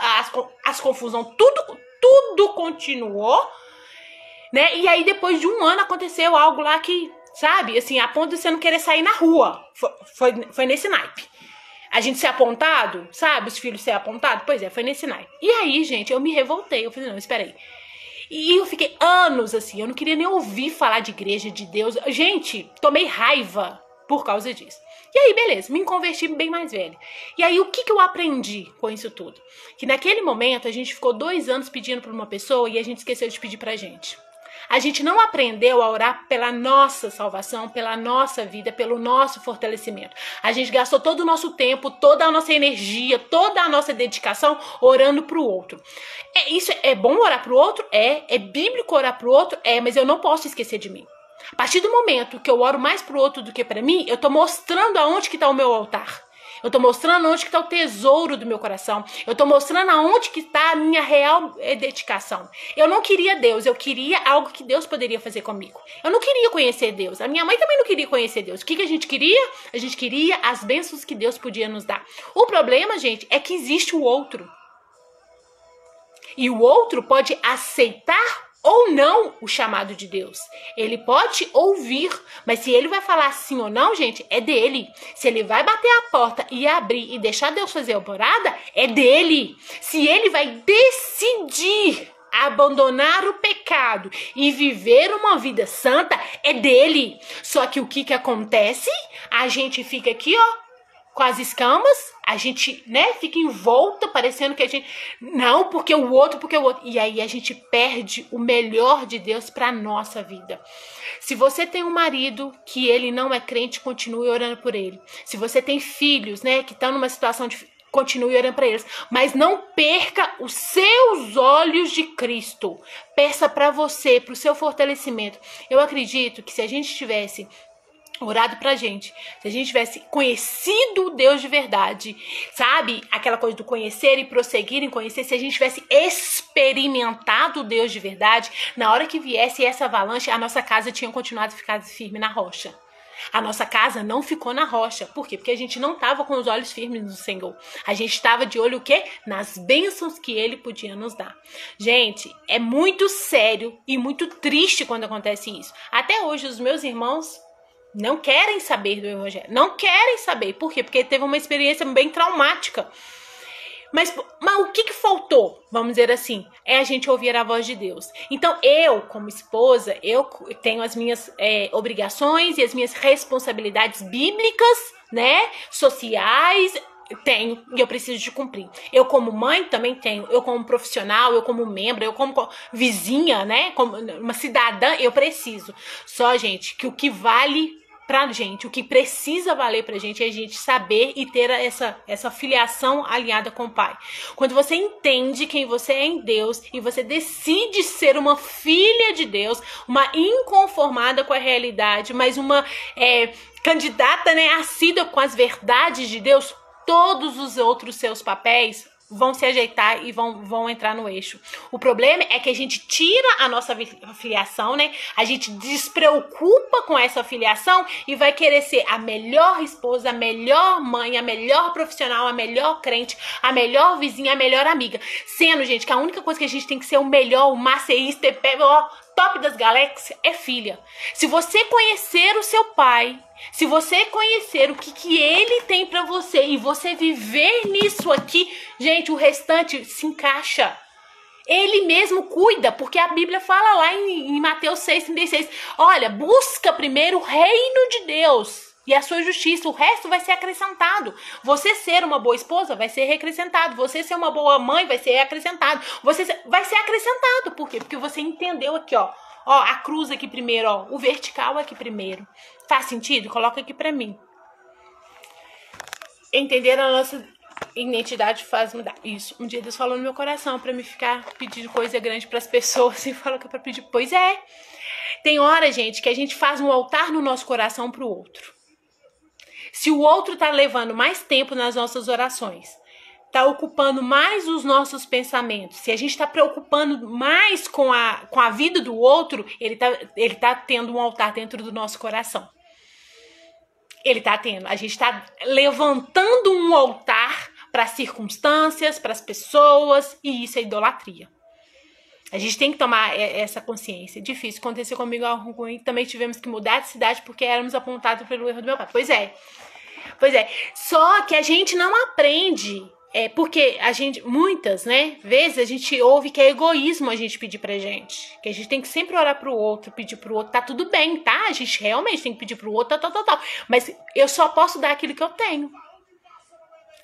as confusões, tudo continuou, né? E aí depois de 1 ano aconteceu algo lá que, sabe, assim, a ponto de você não querer sair na rua. Foi nesse naipe. A gente ser apontado, sabe, os filhos ser apontados? Pois é, foi nesse naipe. E aí, gente, eu me revoltei, eu falei, não, espera aí. E eu fiquei anos assim, eu não queria nem ouvir falar de igreja, de Deus. Gente, tomei raiva por causa disso. E aí, beleza, me converti bem mais velha. E aí, o que eu aprendi com isso tudo? Que naquele momento, a gente ficou 2 anos pedindo pra uma pessoa e a gente esqueceu de pedir pra gente. A gente não aprendeu a orar pela nossa salvação, pela nossa vida, pelo nosso fortalecimento. A gente gastou todo o nosso tempo, toda a nossa energia, toda a nossa dedicação orando pro outro. Isso é bom orar pro outro? É bíblico orar pro outro? Mas eu não posso esquecer de mim. A partir do momento que eu oro mais pro outro do que pra mim, eu tô mostrando aonde que tá o meu altar. Eu tô mostrando onde que tá o tesouro do meu coração. Eu tô mostrando aonde que tá a minha real dedicação. Eu não queria Deus, eu queria algo que Deus poderia fazer comigo. Eu não queria conhecer Deus. A minha mãe também não queria conhecer Deus. O que a gente queria? A gente queria as bênçãos que Deus podia nos dar. O problema, gente, é que existe o outro. E o outro pode aceitar ou não o chamado de Deus. Ele pode ouvir, mas se ele vai falar sim ou não, gente, é dele. Se ele vai bater a porta e abrir e deixar Deus fazer a morada, é dele. Se ele vai decidir abandonar o pecado e viver uma vida santa, é dele. Só que o que acontece? A gente fica aqui, ó, com as escamas, a gente, né, fica envolta, parecendo que a gente, não, porque o outro. E aí a gente perde o melhor de Deus para nossa vida. Se você tem um marido que ele não é crente, continue orando por ele. Se você tem filhos, né, que estão numa situação de, continue orando para eles, mas não perca os seus olhos de Cristo. Peça para você, para o seu fortalecimento. Eu acredito que se a gente tivesse orado pra gente, se a gente tivesse conhecido o Deus de verdade, sabe? Aquela coisa do conhecer e prosseguir em conhecer, se a gente tivesse experimentado o Deus de verdade, na hora que viesse essa avalanche, a nossa casa tinha continuado a ficar firme na rocha. A nossa casa não ficou na rocha. Por quê? Porque a gente não estava com os olhos firmes no Senhor. A gente estava de olho o quê? Nas bênçãos que Ele podia nos dar. Gente, é muito sério e muito triste quando acontece isso. Até hoje, os meus irmãos não querem saber do evangelho. Não querem saber. Por quê? Porque teve uma experiência bem traumática. Mas o que faltou, vamos dizer assim, é a gente ouvir a voz de Deus. Então eu, como esposa, eu tenho as minhas obrigações e as minhas responsabilidades bíblicas, né, sociais, tenho e eu preciso de cumprir. Eu como mãe também tenho, eu como profissional, eu como membro, eu como vizinha, né, como uma cidadã, eu preciso. Só, gente, que o que vale pra gente, o que precisa valer pra gente é a gente saber e ter essa filiação alinhada com o Pai. Quando você entende quem você é em Deus e você decide ser uma filha de Deus, uma inconformada com a realidade, mas uma candidata, né, assídua com as verdades de Deus, todos os outros seus papéis vão se ajeitar e vão entrar no eixo. O problema é que a gente tira a nossa filiação, né? A gente despreocupa com essa filiação e vai querer ser a melhor esposa, a melhor mãe, a melhor profissional, a melhor crente, a melhor vizinha, a melhor amiga. Sendo, gente, que a única coisa que a gente tem que ser o melhor, o maceísta, top das galáxias é filha. Se você conhecer o seu pai, se você conhecer o que ele tem pra você e você viver nisso aqui, gente, o restante se encaixa. Ele mesmo cuida, porque a Bíblia fala lá em Mateus 6,36, olha, busca primeiro o reino de Deus e a sua justiça. O resto vai ser acrescentado. Você ser uma boa esposa vai ser acrescentado. Você ser uma boa mãe vai ser acrescentado. Vai ser acrescentado. Por quê? Porque você entendeu aqui, ó. Ó, a cruz aqui primeiro, ó. O vertical aqui primeiro. Faz sentido? Coloca aqui pra mim. Entender a nossa identidade faz mudar. Isso. Um dia Deus falou no meu coração pra me ficar pedindo coisa grande pras pessoas e falou que é pra pedir. Pois é. Tem hora, gente, que a gente faz um altar no nosso coração pro outro. Se o outro tá levando mais tempo nas nossas orações, tá ocupando mais os nossos pensamentos, se a gente tá preocupando mais com a vida do outro, ele tá tendo um altar dentro do nosso coração. Ele tá tendo. A gente tá levantando um altar para as circunstâncias, para as pessoas, e isso é idolatria. A gente tem que tomar essa consciência. Difícil. Aconteceu comigo algo ruim. Também tivemos que mudar de cidade porque éramos apontados pelo erro do meu pai. Pois é. Só que a gente não aprende. Porque a gente, muitas, né, vezes a gente ouve que é egoísmo a gente pedir pra gente. Que a gente tem que sempre orar pro outro, pedir pro outro. Tá tudo bem, tá? A gente realmente tem que pedir pro outro, tal. Mas eu só posso dar aquilo que eu tenho.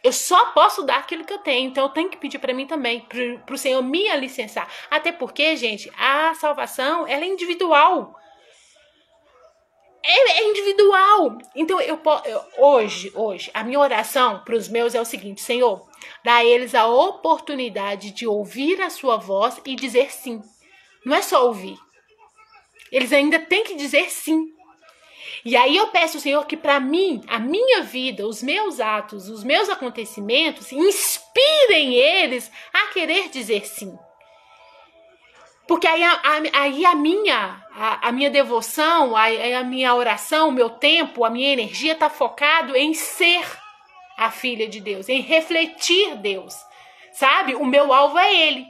Eu só posso dar aquilo que eu tenho. Então eu tenho que pedir pra mim também, pro Senhor me licenciar. Até porque, gente, a salvação, ela é individual. É individual. Então hoje, a minha oração pros meus é o seguinte: Senhor, dá a eles a oportunidade de ouvir a sua voz e dizer sim. Não é só ouvir. Eles ainda têm que dizer sim. E aí eu peço ao Senhor que para mim, a minha vida, os meus atos, os meus acontecimentos, inspirem eles a querer dizer sim. Porque aí a minha devoção, a minha oração, o meu tempo, a minha energia está focado em ser a filha de Deus, em refletir Deus, sabe? O meu alvo é Ele.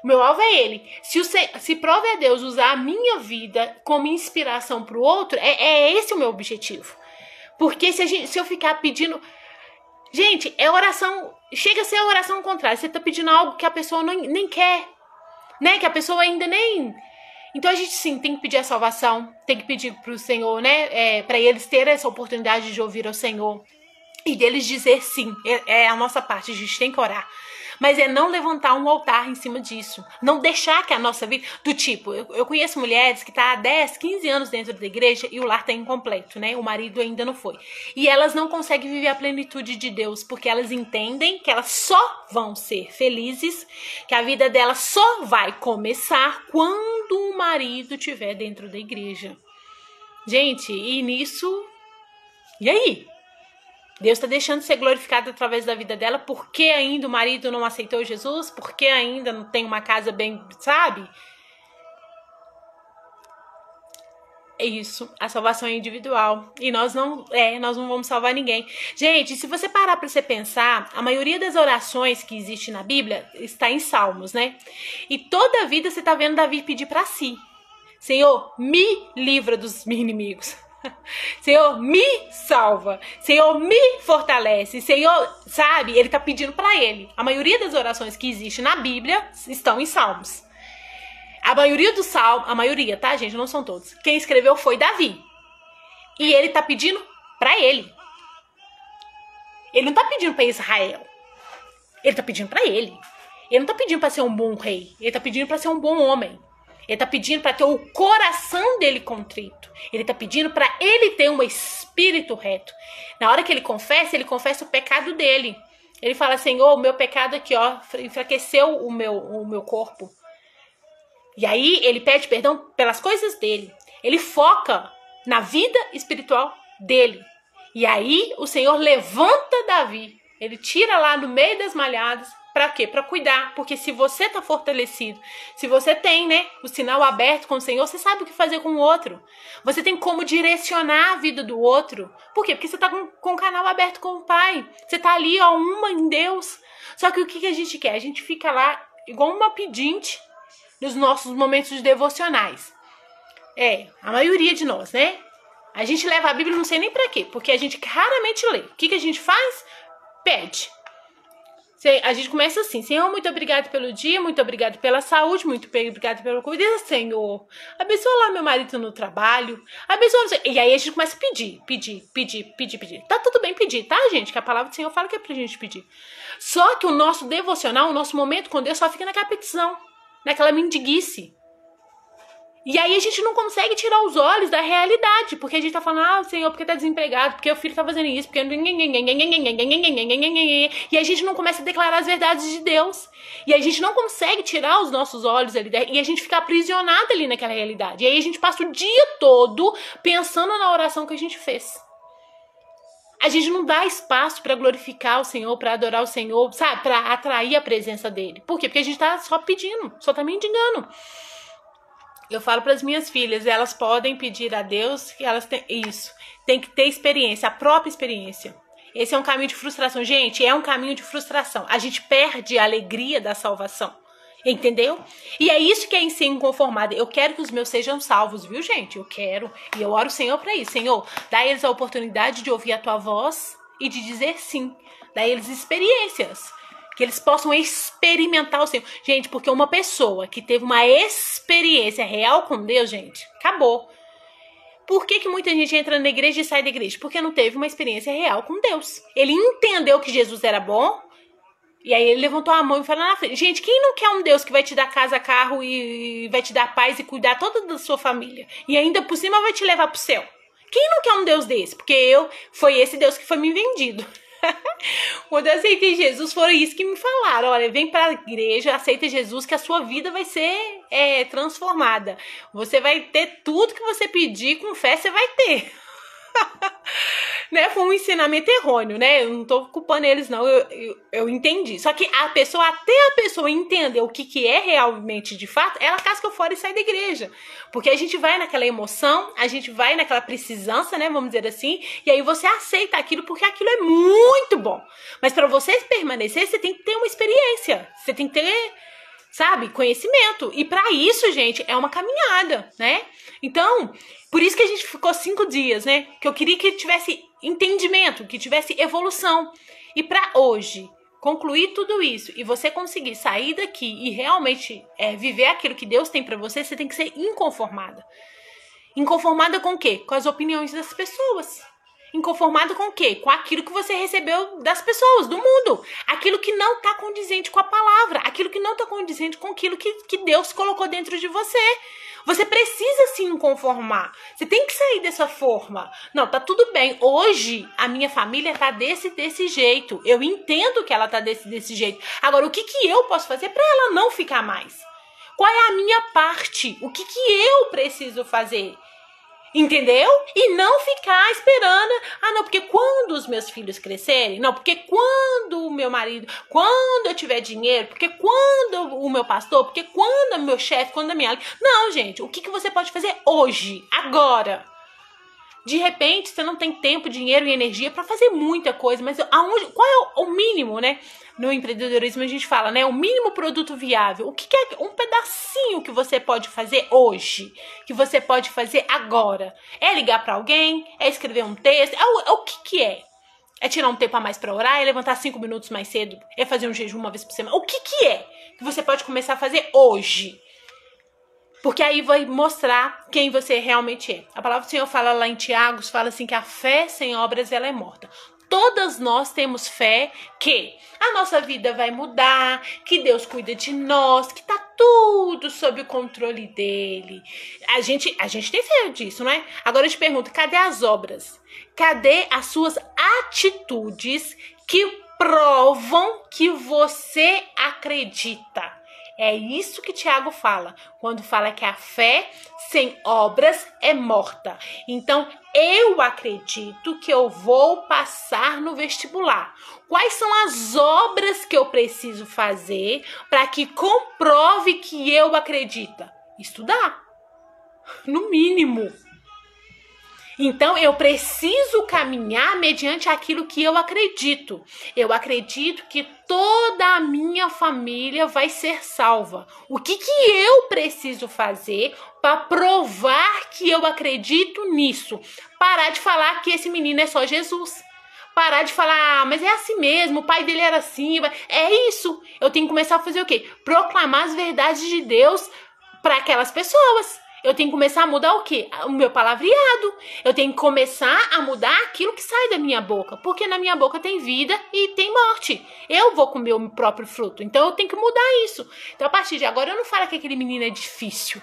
O meu alvo é Ele. Se prove a Deus usar a minha vida como inspiração para o outro, é esse o meu objetivo. Porque se eu ficar pedindo... Gente, é oração... Chega a ser a oração contrária. Você está pedindo algo que a pessoa nem quer, né? Que a pessoa ainda nem... Então a gente sim tem que pedir a salvação, tem que pedir para o Senhor, né? Para eles terem essa oportunidade de ouvir ao Senhor e deles dizer sim. É a nossa parte, a gente tem que orar. Mas é não levantar um altar em cima disso. Não deixar que a nossa vida... Do tipo, eu conheço mulheres que estão há 10, 15 anos dentro da igreja e o lar está incompleto, né? O marido ainda não foi. E elas não conseguem viver a plenitude de Deus, porque elas entendem que elas só vão ser felizes, que a vida delas só vai começar quando o marido estiver dentro da igreja. Gente, e nisso... E aí? Deus está deixando de ser glorificado através da vida dela, porque ainda o marido não aceitou Jesus, porque ainda não tem uma casa bem, sabe? É isso, a salvação é individual e nós não vamos salvar ninguém. Gente, se você parar para você pensar, a maioria das orações que existe na Bíblia está em Salmos, né? E toda a vida você está vendo Davi pedir para si: Senhor, me livra dos meus inimigos. Senhor, me salva. Senhor, me fortalece. Senhor, sabe? Ele tá pedindo pra ele. A maioria das orações que existe na Bíblia estão em Salmos. A maioria dos salmos, a maioria, tá, gente? Não são todos. Quem escreveu foi Davi. E ele tá pedindo pra ele. Ele não tá pedindo pra Israel. Ele tá pedindo pra ele. Ele não tá pedindo pra ser um bom rei. Ele tá pedindo pra ser um bom homem. Ele tá pedindo para ter o coração dele contrito. Ele tá pedindo para ele ter um espírito reto. Na hora que ele confessa o pecado dele. Ele fala: Senhor, o meu pecado aqui, ó, enfraqueceu o meu corpo. E aí ele pede perdão pelas coisas dele. Ele foca na vida espiritual dele. E aí o Senhor levanta Davi. Ele tira lá no meio das malhadas. Pra quê? Pra cuidar. Porque se você tá fortalecido, se você tem, né, o sinal aberto com o Senhor, você sabe o que fazer com o outro. Você tem como direcionar a vida do outro. Por quê? Porque você tá com o canal aberto com o Pai. Você tá ali, ó, uma em Deus. Só que o que a gente quer? A gente fica lá igual uma pedinte nos nossos momentos devocionais. A maioria de nós, né? A gente leva a Bíblia não sei nem pra quê. Porque a gente raramente lê. O que a gente faz? Pede. A gente começa assim: Senhor, muito obrigado pelo dia, muito obrigado pela saúde, muito obrigado pela cuidado, Senhor. Abençoa lá meu marido no trabalho, abençoa. E aí a gente começa a pedir. Tá tudo bem pedir, tá, gente? Que a palavra do Senhor fala que é pra gente pedir. Só que o nosso devocional, o nosso momento com Deus só fica naquela petição, naquela mendiguice. E aí a gente não consegue tirar os olhos da realidade, porque a gente tá falando, Senhor, porque tá desempregado, porque o filho tá fazendo isso, porque... E a gente não começa a declarar as verdades de Deus. E a gente não consegue tirar os nossos olhos ali, e a gente fica aprisionado ali naquela realidade. E aí a gente passa o dia todo pensando na oração que a gente fez. A gente não dá espaço pra glorificar o Senhor, pra adorar o Senhor, sabe? Pra atrair a presença dele. Por quê? Porque a gente tá só pedindo, só tá mendigando. Eu falo para as minhas filhas, elas podem pedir a Deus que elas têm isso. Tem que ter experiência, a própria experiência. Esse é um caminho de frustração. Gente, é um caminho de frustração. A gente perde a alegria da salvação. Entendeu? E é isso que é em ser inconformada. Eu quero que os meus sejam salvos, viu, gente? Eu quero. E eu oro o Senhor para isso. Senhor, dá a eles a oportunidade de ouvir a tua voz e de dizer sim. Dá a eles experiências. Que eles possam experimentar o Senhor. Gente, porque uma pessoa que teve uma experiência real com Deus, gente, acabou. Por que muita gente entra na igreja e sai da igreja? Porque não teve uma experiência real com Deus. Ele entendeu que Jesus era bom, e aí ele levantou a mão e falou na frente. Gente, quem não quer um Deus que vai te dar casa, carro, e vai te dar paz e cuidar toda da sua família? E ainda por cima vai te levar pro céu? Quem não quer um Deus desse? Porque foi esse Deus que foi me vendido. Quando eu aceitei Jesus, foi isso que me falaram. Olha, vem pra igreja, aceita Jesus, que a sua vida vai ser transformada. Você vai ter tudo que você pedir, com fé você vai ter. Né? Foi um ensinamento errôneo, né? Eu não tô culpando eles, não. Eu entendi. Só que até a pessoa entender o que é realmente de fato, ela casca fora e sai da igreja. Porque a gente vai naquela emoção, a gente vai naquela precisância, né? Vamos dizer assim. E aí você aceita aquilo porque aquilo é muito bom. Mas para você permanecer, você tem que ter uma experiência. Você tem que ter, sabe, conhecimento. E para isso, gente, é uma caminhada, né? Então, por isso que a gente ficou 5 dias, né? Que eu queria que tivesse entendimento, que tivesse evolução. E para hoje concluir tudo isso e você conseguir sair daqui e realmente viver aquilo que Deus tem para você, você tem que ser inconformada. Inconformada com o quê? Com as opiniões das pessoas. Inconformado com o quê? Com aquilo que você recebeu das pessoas, do mundo. Aquilo que não está condizente com a palavra. Aquilo que não está condizente com aquilo que Deus colocou dentro de você. Você precisa se inconformar. Você tem que sair dessa forma. Não, tá tudo bem. Hoje, a minha família tá desse jeito. Eu entendo que ela tá desse jeito. Agora, o que eu posso fazer para ela não ficar mais? Qual é a minha parte? O que eu preciso fazer? Entendeu? E não ficar esperando. Não, porque quando os meus filhos crescerem, não, porque quando o meu marido, quando eu tiver dinheiro, porque quando o meu pastor, porque quando o meu chefe, quando a minha... Não, gente, o que você pode fazer hoje, agora? De repente, você não tem tempo, dinheiro e energia para fazer muita coisa, mas qual é o mínimo, né? No empreendedorismo a gente fala, né? O mínimo produto viável. O que é um pedacinho que você pode fazer hoje? Que você pode fazer agora? É ligar para alguém? É escrever um texto? O que é? É tirar um tempo a mais para orar? É levantar 5 minutos mais cedo? É fazer um jejum uma vez por semana? O que é que você pode começar a fazer hoje? Porque aí vai mostrar quem você realmente é. A palavra do Senhor fala lá em Tiago, fala assim que a fé sem obras ela é morta. Todas nós temos fé que a nossa vida vai mudar, que Deus cuida de nós, que tá tudo sob o controle dele. A gente tem fé disso, não é? Agora eu te pergunto, cadê as obras? Cadê as suas atitudes que provam que você acredita? É isso que Tiago fala, quando fala que a fé sem obras é morta. Então, eu acredito que eu vou passar no vestibular. Quais são as obras que eu preciso fazer para que comprove que eu acredito? Estudar, no mínimo. Então, eu preciso caminhar mediante aquilo que eu acredito. Eu acredito que toda a minha família vai ser salva. O que eu preciso fazer para provar que eu acredito nisso? Parar de falar que esse menino é só Jesus. parar de falar, mas é assim mesmo, o pai dele era assim. É isso. Eu tenho que começar a fazer o quê? Proclamar as verdades de Deus para aquelas pessoas. Eu tenho que começar a mudar o quê? O meu palavreado. Eu tenho que começar a mudar aquilo que sai da minha boca. Porque na minha boca tem vida e tem morte. Eu vou comer o meu próprio fruto. Então eu tenho que mudar isso. Então a partir de agora eu não falo que aquele menino é difícil.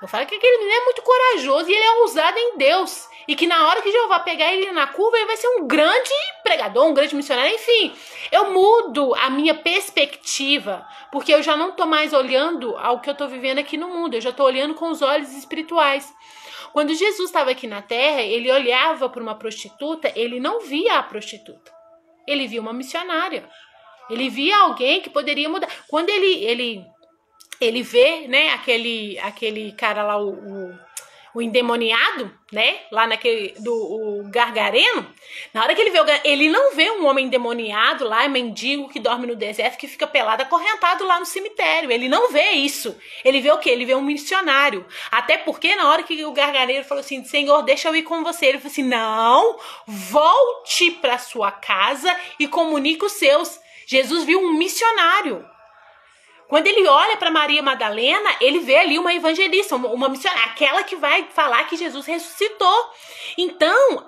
Eu falo que aquele menino é muito corajoso e ele é ousado em Deus. E que na hora que Jeová pegar ele na curva, ele vai ser um grande pregador, um grande missionário. Enfim, eu mudo a minha perspectiva. Porque eu já não tô mais olhando ao que eu tô vivendo aqui no mundo. Eu já tô olhando com os olhos espirituais. Quando Jesus estava aqui na terra, ele olhava para uma prostituta, ele não via a prostituta. Ele via uma missionária. Ele via alguém que poderia mudar. Quando ele vê, né, aquele cara lá, o endemoniado, né, lá naquele, o Gargareno, na hora que ele vê, ele não vê um homem endemoniado lá, mendigo, que dorme no deserto, que fica pelado, acorrentado lá no cemitério, ele não vê isso, ele vê o quê? Ele vê um missionário, até porque na hora que o Gargareiro falou assim, Senhor, deixa eu ir com você, ele falou assim, não, volte para sua casa e comunique os seus. Jesus viu um missionário. Quando ele olha para Maria Madalena, ele vê ali uma evangelista, uma missionária, aquela que vai falar que Jesus ressuscitou. Então,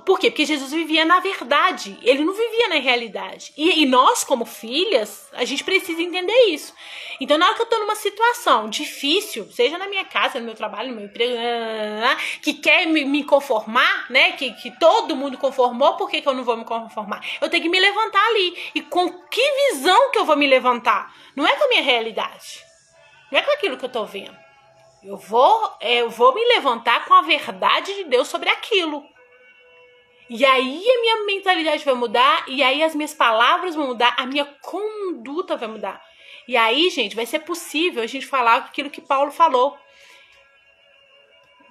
por quê? Porque Jesus vivia na verdade, ele não vivia na realidade. E nós, como filhas, a gente precisa entender isso. Então, na hora que eu tô numa situação difícil, seja na minha casa, no meu trabalho, no meu emprego, que quer me conformar, né? Que todo mundo conformou, por que eu não vou me conformar? Eu tenho que me levantar ali. E com que visão que eu vou me levantar? Não é com a minha realidade. Não é com aquilo que eu tô vendo. Eu vou me levantar com a verdade de Deus sobre aquilo. E aí a minha mentalidade vai mudar, e aí as minhas palavras vão mudar, a minha conduta vai mudar. E aí, gente, vai ser possível a gente falar aquilo que Paulo falou.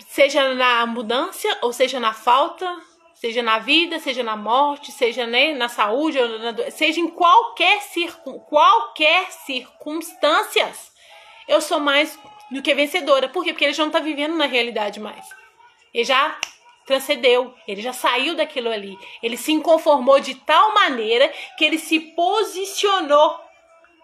Seja na mudança, ou seja na falta, seja na vida, seja na morte, seja, né, na saúde, seja em qualquer circunstâncias, eu sou mais do que vencedora. Por quê? Porque ele já não está vivendo na realidade mais. Ele já transcendeu, ele já saiu daquilo ali. Ele se inconformou de tal maneira que ele se posicionou,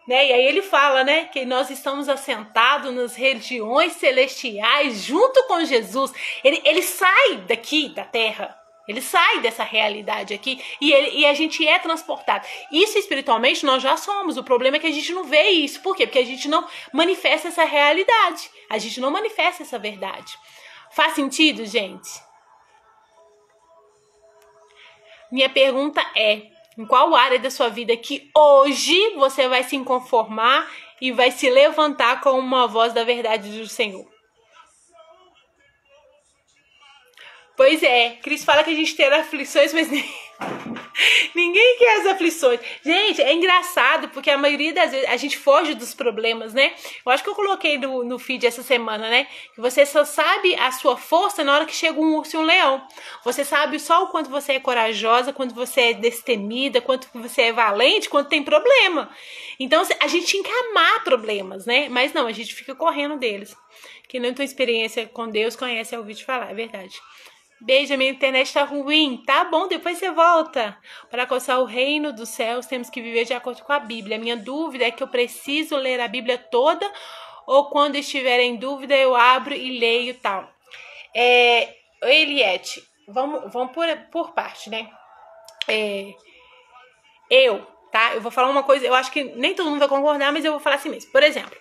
né? E aí ele fala, né, que nós estamos assentados nas regiões celestiais junto com Jesus. Ele sai daqui da terra. Ele sai dessa realidade aqui e a gente é transportado. Isso espiritualmente nós já somos. O problema é que a gente não vê isso. Por quê? Porque a gente não manifesta essa realidade. A gente não manifesta essa verdade. Faz sentido, gente? Minha pergunta é, em qual área da sua vida que hoje você vai se conformar e vai se levantar com uma voz da verdade do Senhor? Pois é, Cristo fala que a gente terá aflições, mas ninguém quer as aflições. Gente, é engraçado, porque a maioria das vezes a gente foge dos problemas, né? Eu acho que eu coloquei no feed essa semana, né? Que você só sabe a sua força na hora que chega um urso e um leão. Você sabe só o quanto você é corajosa, quanto você é destemida, quanto você é valente, quanto tem problema. Então, a gente tinha que amar problemas, né? Mas não, a gente fica correndo deles. Quem não tem experiência com Deus conhece a ouvir te falar, é verdade. Beijo, a minha internet tá ruim. Tá bom, depois você volta. Para alcançar o reino dos céus, temos que viver de acordo com a Bíblia. A minha dúvida é que eu preciso ler a Bíblia toda, ou quando estiver em dúvida eu abro e leio tal. Eliette, vamos por parte, né? Eu vou falar uma coisa, eu acho que nem todo mundo vai concordar, mas eu vou falar assim mesmo. Por exemplo,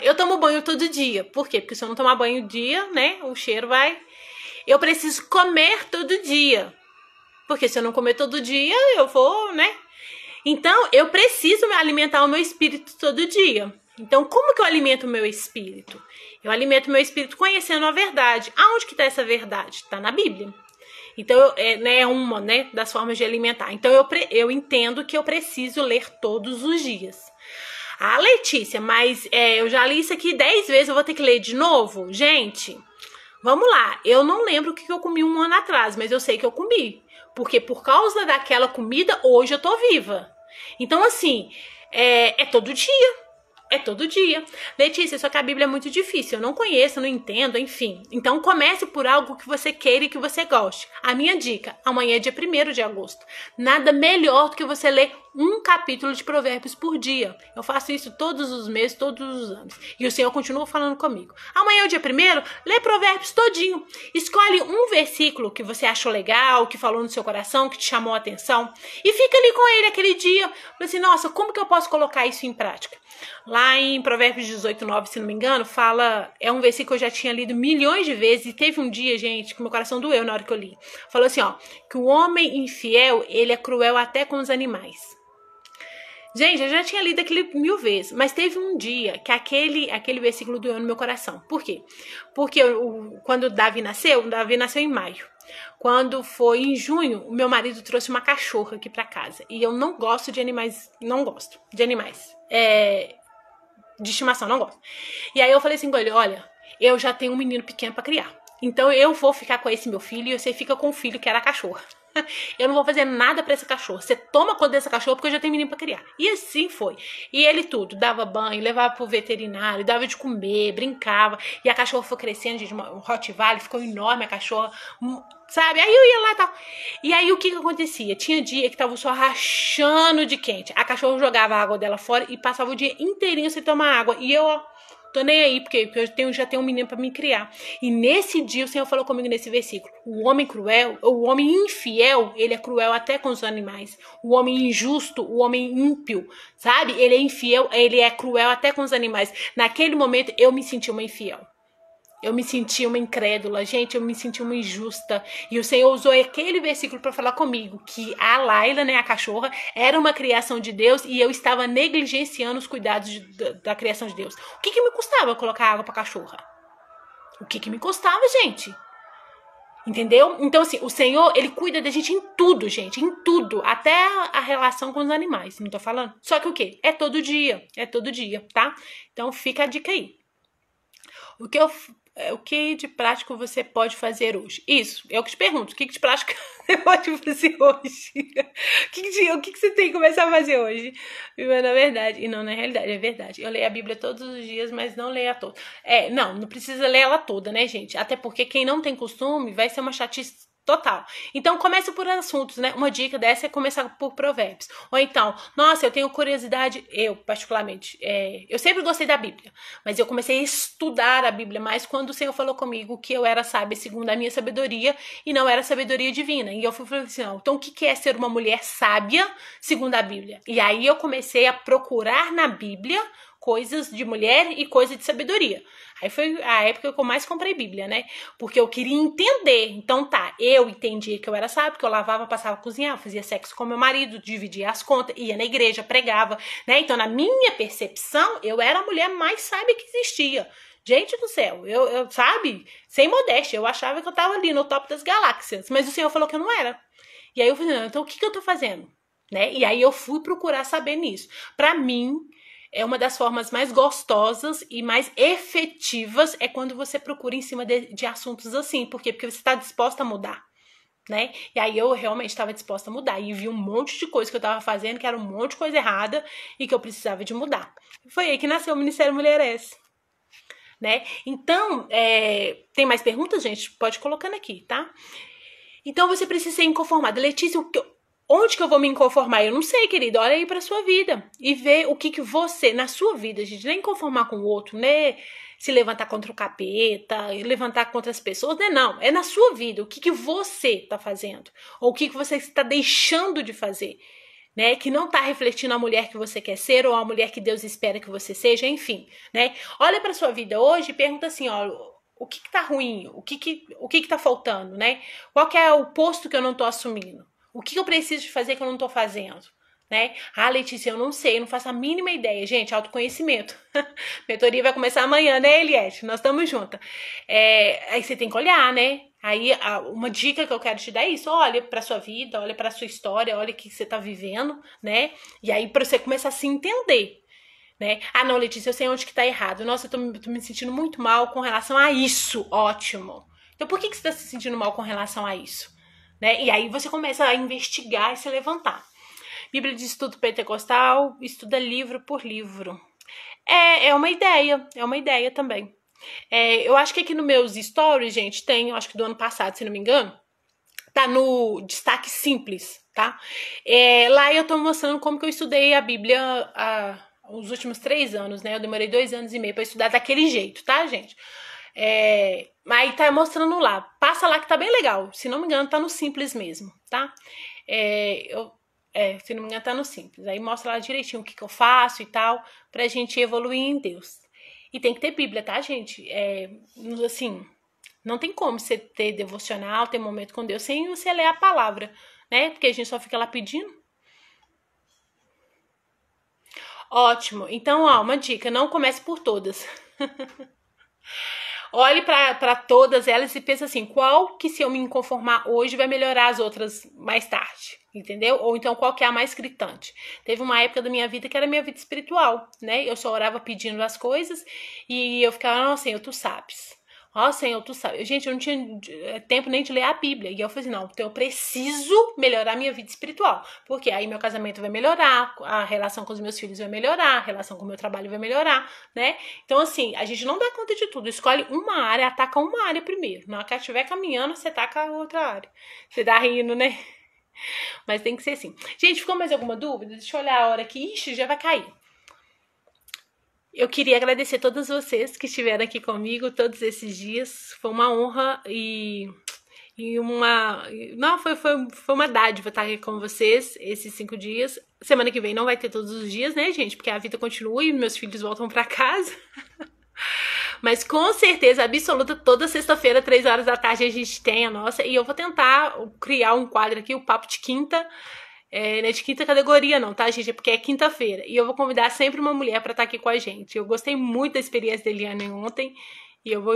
eu tomo banho todo dia. Por quê? Porque se eu não tomar banho dia, né, o cheiro vai... Eu preciso comer todo dia. Porque se eu não comer todo dia, eu vou, né? Então, eu preciso alimentar o meu espírito todo dia. Então, como que eu alimento o meu espírito? Eu alimento o meu espírito conhecendo a verdade. Aonde que está essa verdade? Está na Bíblia. Então, é uma, né, das formas de alimentar. Então, eu entendo que eu preciso ler todos os dias. Letícia, mas eu já li isso aqui 10 vezes, eu vou ter que ler de novo? Gente... Vamos lá, eu não lembro o que eu comi um ano atrás, mas eu sei que eu comi. Porque por causa daquela comida, hoje eu tô viva. Então, assim, é todo dia. É todo dia. Letícia, só que a Bíblia é muito difícil. Eu não conheço, não entendo, enfim. Então comece por algo que você queira e que você goste. A minha dica, amanhã é dia 1º de agosto. Nada melhor do que você ler um capítulo de Provérbios por dia. Eu faço isso todos os meses, todos os anos. E o Senhor continua falando comigo. Amanhã é o dia 1º, lê Provérbios todinho. Escolhe um versículo que você achou legal, que falou no seu coração, que te chamou a atenção. E fica ali com ele aquele dia. Fala assim, nossa, como que eu posso colocar isso em prática? Lá em Provérbios 18:9, se não me engano, fala... É um versículo que eu já tinha lido milhões de vezes. E teve um dia, gente, que meu coração doeu na hora que eu li. Falou assim, ó, que o homem infiel, ele é cruel até com os animais. Gente, eu já tinha lido aquele 1000 vezes, mas teve um dia que aquele versículo doeu no meu coração. Por quê? Porque quando o Davi nasceu em maio. Quando foi em junho, o meu marido trouxe uma cachorra aqui pra casa. E eu não gosto de animais, não gosto de animais. De estimação, não gosto. E aí eu falei assim com ele, olha, eu já tenho um menino pequeno pra criar. Então eu vou ficar com esse meu filho e você fica com o filho que era a cachorra. Eu não vou fazer nada pra essa cachorra. Você toma conta dessa cachorra porque eu já tenho menino pra criar. E assim foi. E ele tudo, dava banho, levava pro veterinário, dava de comer, brincava. E a cachorra foi crescendo, gente, um Rottweiler, ficou enorme a cachorra, sabe? Aí eu ia lá e tal. E aí o que acontecia? Tinha dia que tava só rachando de quente. A cachorra jogava a água dela fora e passava o dia inteirinho sem tomar água. E eu, ó, tô nem aí, porque eu já tenho um menino pra me criar. E nesse dia o Senhor falou comigo nesse versículo. O homem cruel, o homem infiel, ele é cruel até com os animais. O homem injusto, o homem ímpio, sabe? Ele é infiel, ele é cruel até com os animais. Naquele momento eu me senti uma infiel. Eu me senti uma incrédula, gente, eu me senti uma injusta. E o Senhor usou aquele versículo para falar comigo, que a Laila, né, a cachorra, era uma criação de Deus e eu estava negligenciando os cuidados da criação de Deus. O que me custava colocar água para cachorra? O que me custava, gente? Entendeu? Então, assim, o Senhor, ele cuida da gente em tudo, gente, em tudo. Até a relação com os animais, não tô falando? Só que o quê? É todo dia, tá? Então, fica a dica aí. O que de prático você pode fazer hoje? Isso, eu que te pergunto. O que de prático você pode fazer hoje? O que você tem que começar a fazer hoje? Na verdade, e não na realidade, é verdade. Eu leio a Bíblia todos os dias, mas não leio a toda. Não precisa ler ela toda, né, gente? Até porque quem não tem costume vai ser uma chatice total. Então, começa por assuntos, né? Uma dica dessa é começar por provérbios. Ou então, nossa, eu tenho curiosidade, eu particularmente, eu sempre gostei da Bíblia, mas eu comecei a estudar a Bíblia mais quando o Senhor falou comigo que eu era sábia segundo a minha sabedoria e não era sabedoria divina. E eu fui falando assim, não, então o que é ser uma mulher sábia segundo a Bíblia? E aí eu comecei a procurar na Bíblia coisas de mulher e coisa de sabedoria. Aí foi a época que eu mais comprei Bíblia, né? Porque eu queria entender. Então tá, eu entendi que eu era sábia, que eu lavava, passava, cozinhava, fazia sexo com meu marido, dividia as contas, ia na igreja, pregava, né? Então na minha percepção, eu era a mulher mais sábia que existia. Gente do céu, eu sabe? Sem modéstia, eu achava que eu tava ali no top das galáxias. Mas o Senhor falou que eu não era. E aí eu falei, não, então o que eu tô fazendo? Né? E aí eu fui procurar saber nisso. Pra mim, é uma das formas mais gostosas e mais efetivas é quando você procura em cima de assuntos assim. Por quê? Porque você está disposta a mudar, né? E aí eu realmente estava disposta a mudar. E vi um monte de coisa que eu estava fazendo, que era um monte de coisa errada e que eu precisava de mudar. Foi aí que nasceu o Ministério Mulheres, né? Então, tem mais perguntas, gente? Pode ir colocando aqui, tá? Então você precisa ser inconformada. Letícia, onde que eu vou me inconformar? Eu não sei, querida. Olha aí pra sua vida. E vê o que você, na sua vida, gente, nem conformar com o outro, né? Se levantar contra o capeta, levantar contra as pessoas, né? Não. É na sua vida. O que você tá fazendo? Ou o que você está deixando de fazer, né? Que não tá refletindo a mulher que você quer ser ou a mulher que Deus espera que você seja, enfim, né? Olha pra sua vida hoje e pergunta assim, ó, o que tá ruim? O que tá faltando, né? Qual que é o posto que eu não tô assumindo? O que eu preciso de fazer que eu não tô fazendo, né? Ah, Letícia, eu não sei, eu não faço a mínima ideia. Gente, autoconhecimento. Mentoria vai começar amanhã, né, Eliette? Nós estamos juntas. Aí você tem que olhar, né? Aí, uma dica que eu quero te dar é isso. Olha pra sua vida, olha pra sua história, olha o que você tá vivendo, né? E aí, pra você começar a se entender, né? Ah, não, Letícia, eu sei onde que tá errado. Nossa, eu tô me sentindo muito mal com relação a isso. Ótimo. Então, por que você tá se sentindo mal com relação a isso? Né? E aí você começa a investigar e se levantar. Bíblia de Estudo Pentecostal, estuda livro por livro. É uma ideia também. Eu acho que aqui nos meus stories, gente, tem, eu acho que do ano passado, se não me engano, tá no destaque simples, tá? Lá eu tô mostrando como que eu estudei a Bíblia os últimos 3 anos, né? Eu demorei 2 anos e meio pra estudar daquele jeito, tá, gente? Mas tá mostrando lá. Passa lá que tá bem legal. Se não me engano, tá no simples mesmo, tá? Se não me engano, tá no simples. Aí mostra lá direitinho o que eu faço e tal, pra gente evoluir em Deus. E tem que ter Bíblia, tá, gente? Assim, não tem como você ter devocional, ter momento com Deus sem você ler a palavra, né? Porque a gente só fica lá pedindo. Ótimo. Então, ó, uma dica, não comece por todas. Olhe para todas elas e pense assim, qual que se eu me conformar hoje vai melhorar as outras mais tarde, entendeu? Ou então qual que é a mais gritante. Teve uma época da minha vida que era a minha vida espiritual, né? Eu só orava pedindo as coisas e eu ficava, nossa, Senhor, tu sabes. Ó, Senhor, tu sabes. Gente, eu não tinha tempo nem de ler a Bíblia. E eu falei assim, não, então eu preciso melhorar a minha vida espiritual. Porque aí meu casamento vai melhorar, a relação com os meus filhos vai melhorar, a relação com o meu trabalho vai melhorar, né? Então, assim, a gente não dá conta de tudo. Escolhe uma área, ataca uma área primeiro. Na hora que ela estiver caminhando, você ataca a outra área. Você dá rindo, né? Mas tem que ser assim. Gente, ficou mais alguma dúvida? Deixa eu olhar a hora aqui. Ixi, já vai cair. Eu queria agradecer a todos vocês que estiveram aqui comigo todos esses dias. Foi uma honra e uma... Não, foi uma dádiva estar aqui com vocês esses 5 dias. Semana que vem não vai ter todos os dias, né, gente? Porque a vida continua e meus filhos voltam pra casa. Mas com certeza absoluta, toda sexta-feira, 3 horas da tarde, a gente tem a nossa. E eu vou tentar criar um quadro aqui, o Papo de Quinta. Não é de quinta categoria não, tá, gente? É porque é quinta-feira. E eu vou convidar sempre uma mulher pra estar aqui com a gente. Eu gostei muito da experiência da Eliane ontem. E eu vou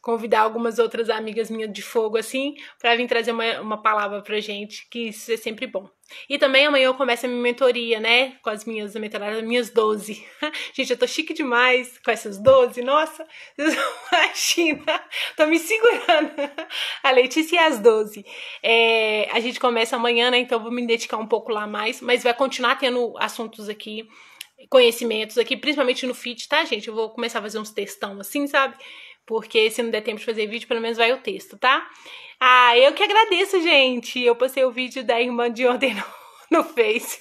convidar algumas outras amigas minhas de fogo, assim, pra vir trazer uma palavra pra gente, que isso é sempre bom. E também amanhã eu começo a minha mentoria, né? Com as minhas mentoradas, minhas 12. Gente, eu tô chique demais com essas 12, nossa. Imagina, tô me segurando. A Letícia e as 12. A gente começa amanhã, né? Então eu vou me dedicar um pouco lá mais, mas vai continuar tendo assuntos aqui, conhecimentos aqui, principalmente no feed, tá, gente? Eu vou começar a fazer uns textão assim, sabe? Porque se não der tempo de fazer vídeo, pelo menos vai o texto, tá? Eu que agradeço, gente. Eu postei o vídeo da irmã de ontem no Face.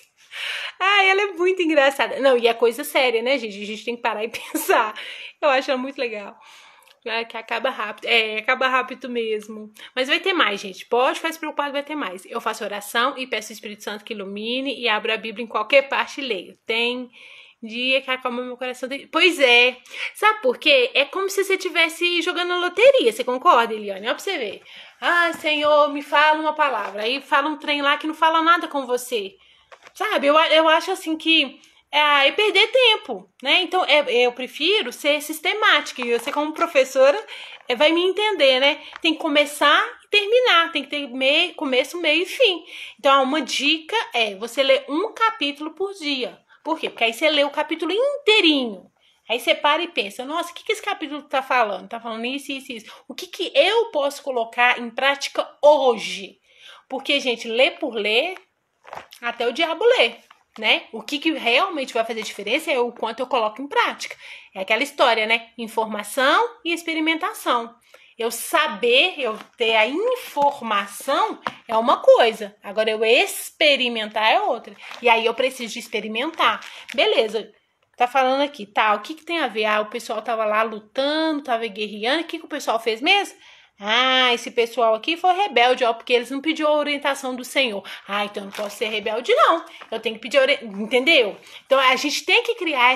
Ela é muito engraçada. Não, e é coisa séria, né, gente? A gente tem que parar e pensar. Eu acho ela muito legal. Que acaba rápido. Acaba rápido mesmo. Mas vai ter mais, gente. Pode ficar preocupado, vai ter mais. Eu faço oração e peço ao Espírito Santo que ilumine e abra a Bíblia em qualquer parte e leio. Tem dia que acalma meu coração. Pois é. Sabe por quê? É como se você estivesse jogando na loteria. Você concorda, Eliane? Olha pra você ver. Senhor, me fala uma palavra. Aí fala um trem lá que não fala nada com você. Sabe? Eu acho assim que é perder tempo, né? Então, eu prefiro ser sistemática. E você, como professora, vai me entender, né? Tem que começar e terminar. Tem que ter começo, meio e fim. Então, uma dica é você ler um capítulo por dia. Por quê? Porque aí você lê o capítulo inteirinho. Aí você para e pensa, nossa, o que esse capítulo tá falando? Tá falando isso, isso, isso. O que eu posso colocar em prática hoje? Porque, gente, ler por ler, até o diabo lê, né? O que realmente vai fazer diferença é o quanto eu coloco em prática. É aquela história, né? Informação e experimentação. Eu ter a informação é uma coisa. Agora, eu experimentar é outra. E aí, eu preciso de experimentar. Beleza. Tá falando aqui, tá? O que tem a ver? O pessoal tava lá lutando, tava guerreando. O que o pessoal fez mesmo? Esse pessoal aqui foi rebelde, porque eles não pediu a orientação do Senhor. Então eu não posso ser rebelde, não. Eu tenho que pedir orientação, entendeu? Então a gente tem que criar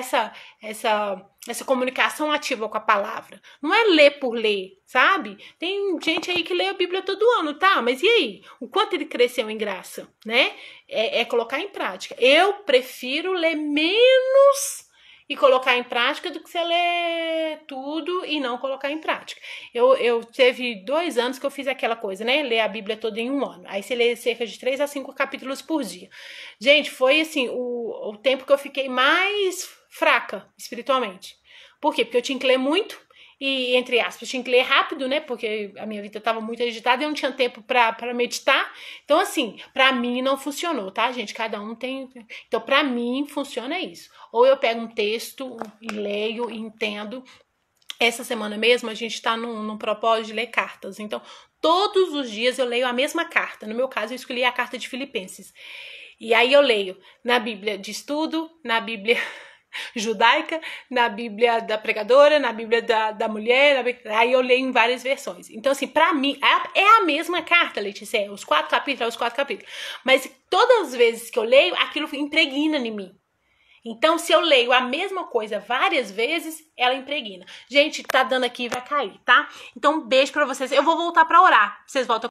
essa comunicação ativa com a palavra. Não é ler por ler, sabe? Tem gente aí que lê a Bíblia todo ano, tá? Mas e aí? O quanto ele cresceu em graça, né? É colocar em prática. Eu prefiro ler menos e colocar em prática do que você ler tudo e não colocar em prática. Eu teve 2 anos que eu fiz aquela coisa, né? Ler a Bíblia toda em 1 ano. Aí você lê cerca de 3 a 5 capítulos por dia. Gente, foi assim, o tempo que eu fiquei mais fraca espiritualmente. Por quê? Porque eu tinha que ler muito e, entre aspas, tinha que ler rápido, né? Porque a minha vida estava muito agitada e eu não tinha tempo para meditar. Então, assim, para mim não funcionou, tá, gente? Cada um tem... Então, para mim, funciona isso. Ou eu pego um texto e leio e entendo. Essa semana mesmo, a gente tá num propósito de ler cartas. Então, todos os dias eu leio a mesma carta. No meu caso, eu escolhi a carta de Filipenses. E aí eu leio na Bíblia de estudo, na Bíblia judaica, na Bíblia da pregadora, na Bíblia da mulher, aí eu leio em várias versões. Então, assim, pra mim, é a mesma carta, Letícia, os 4 capítulos, mas todas as vezes que eu leio, aquilo impregna em mim. Então, se eu leio a mesma coisa várias vezes, ela impregna. Gente, tá dando aqui, vai cair, tá? Então, um beijo pra vocês. Eu vou voltar pra orar. Vocês voltam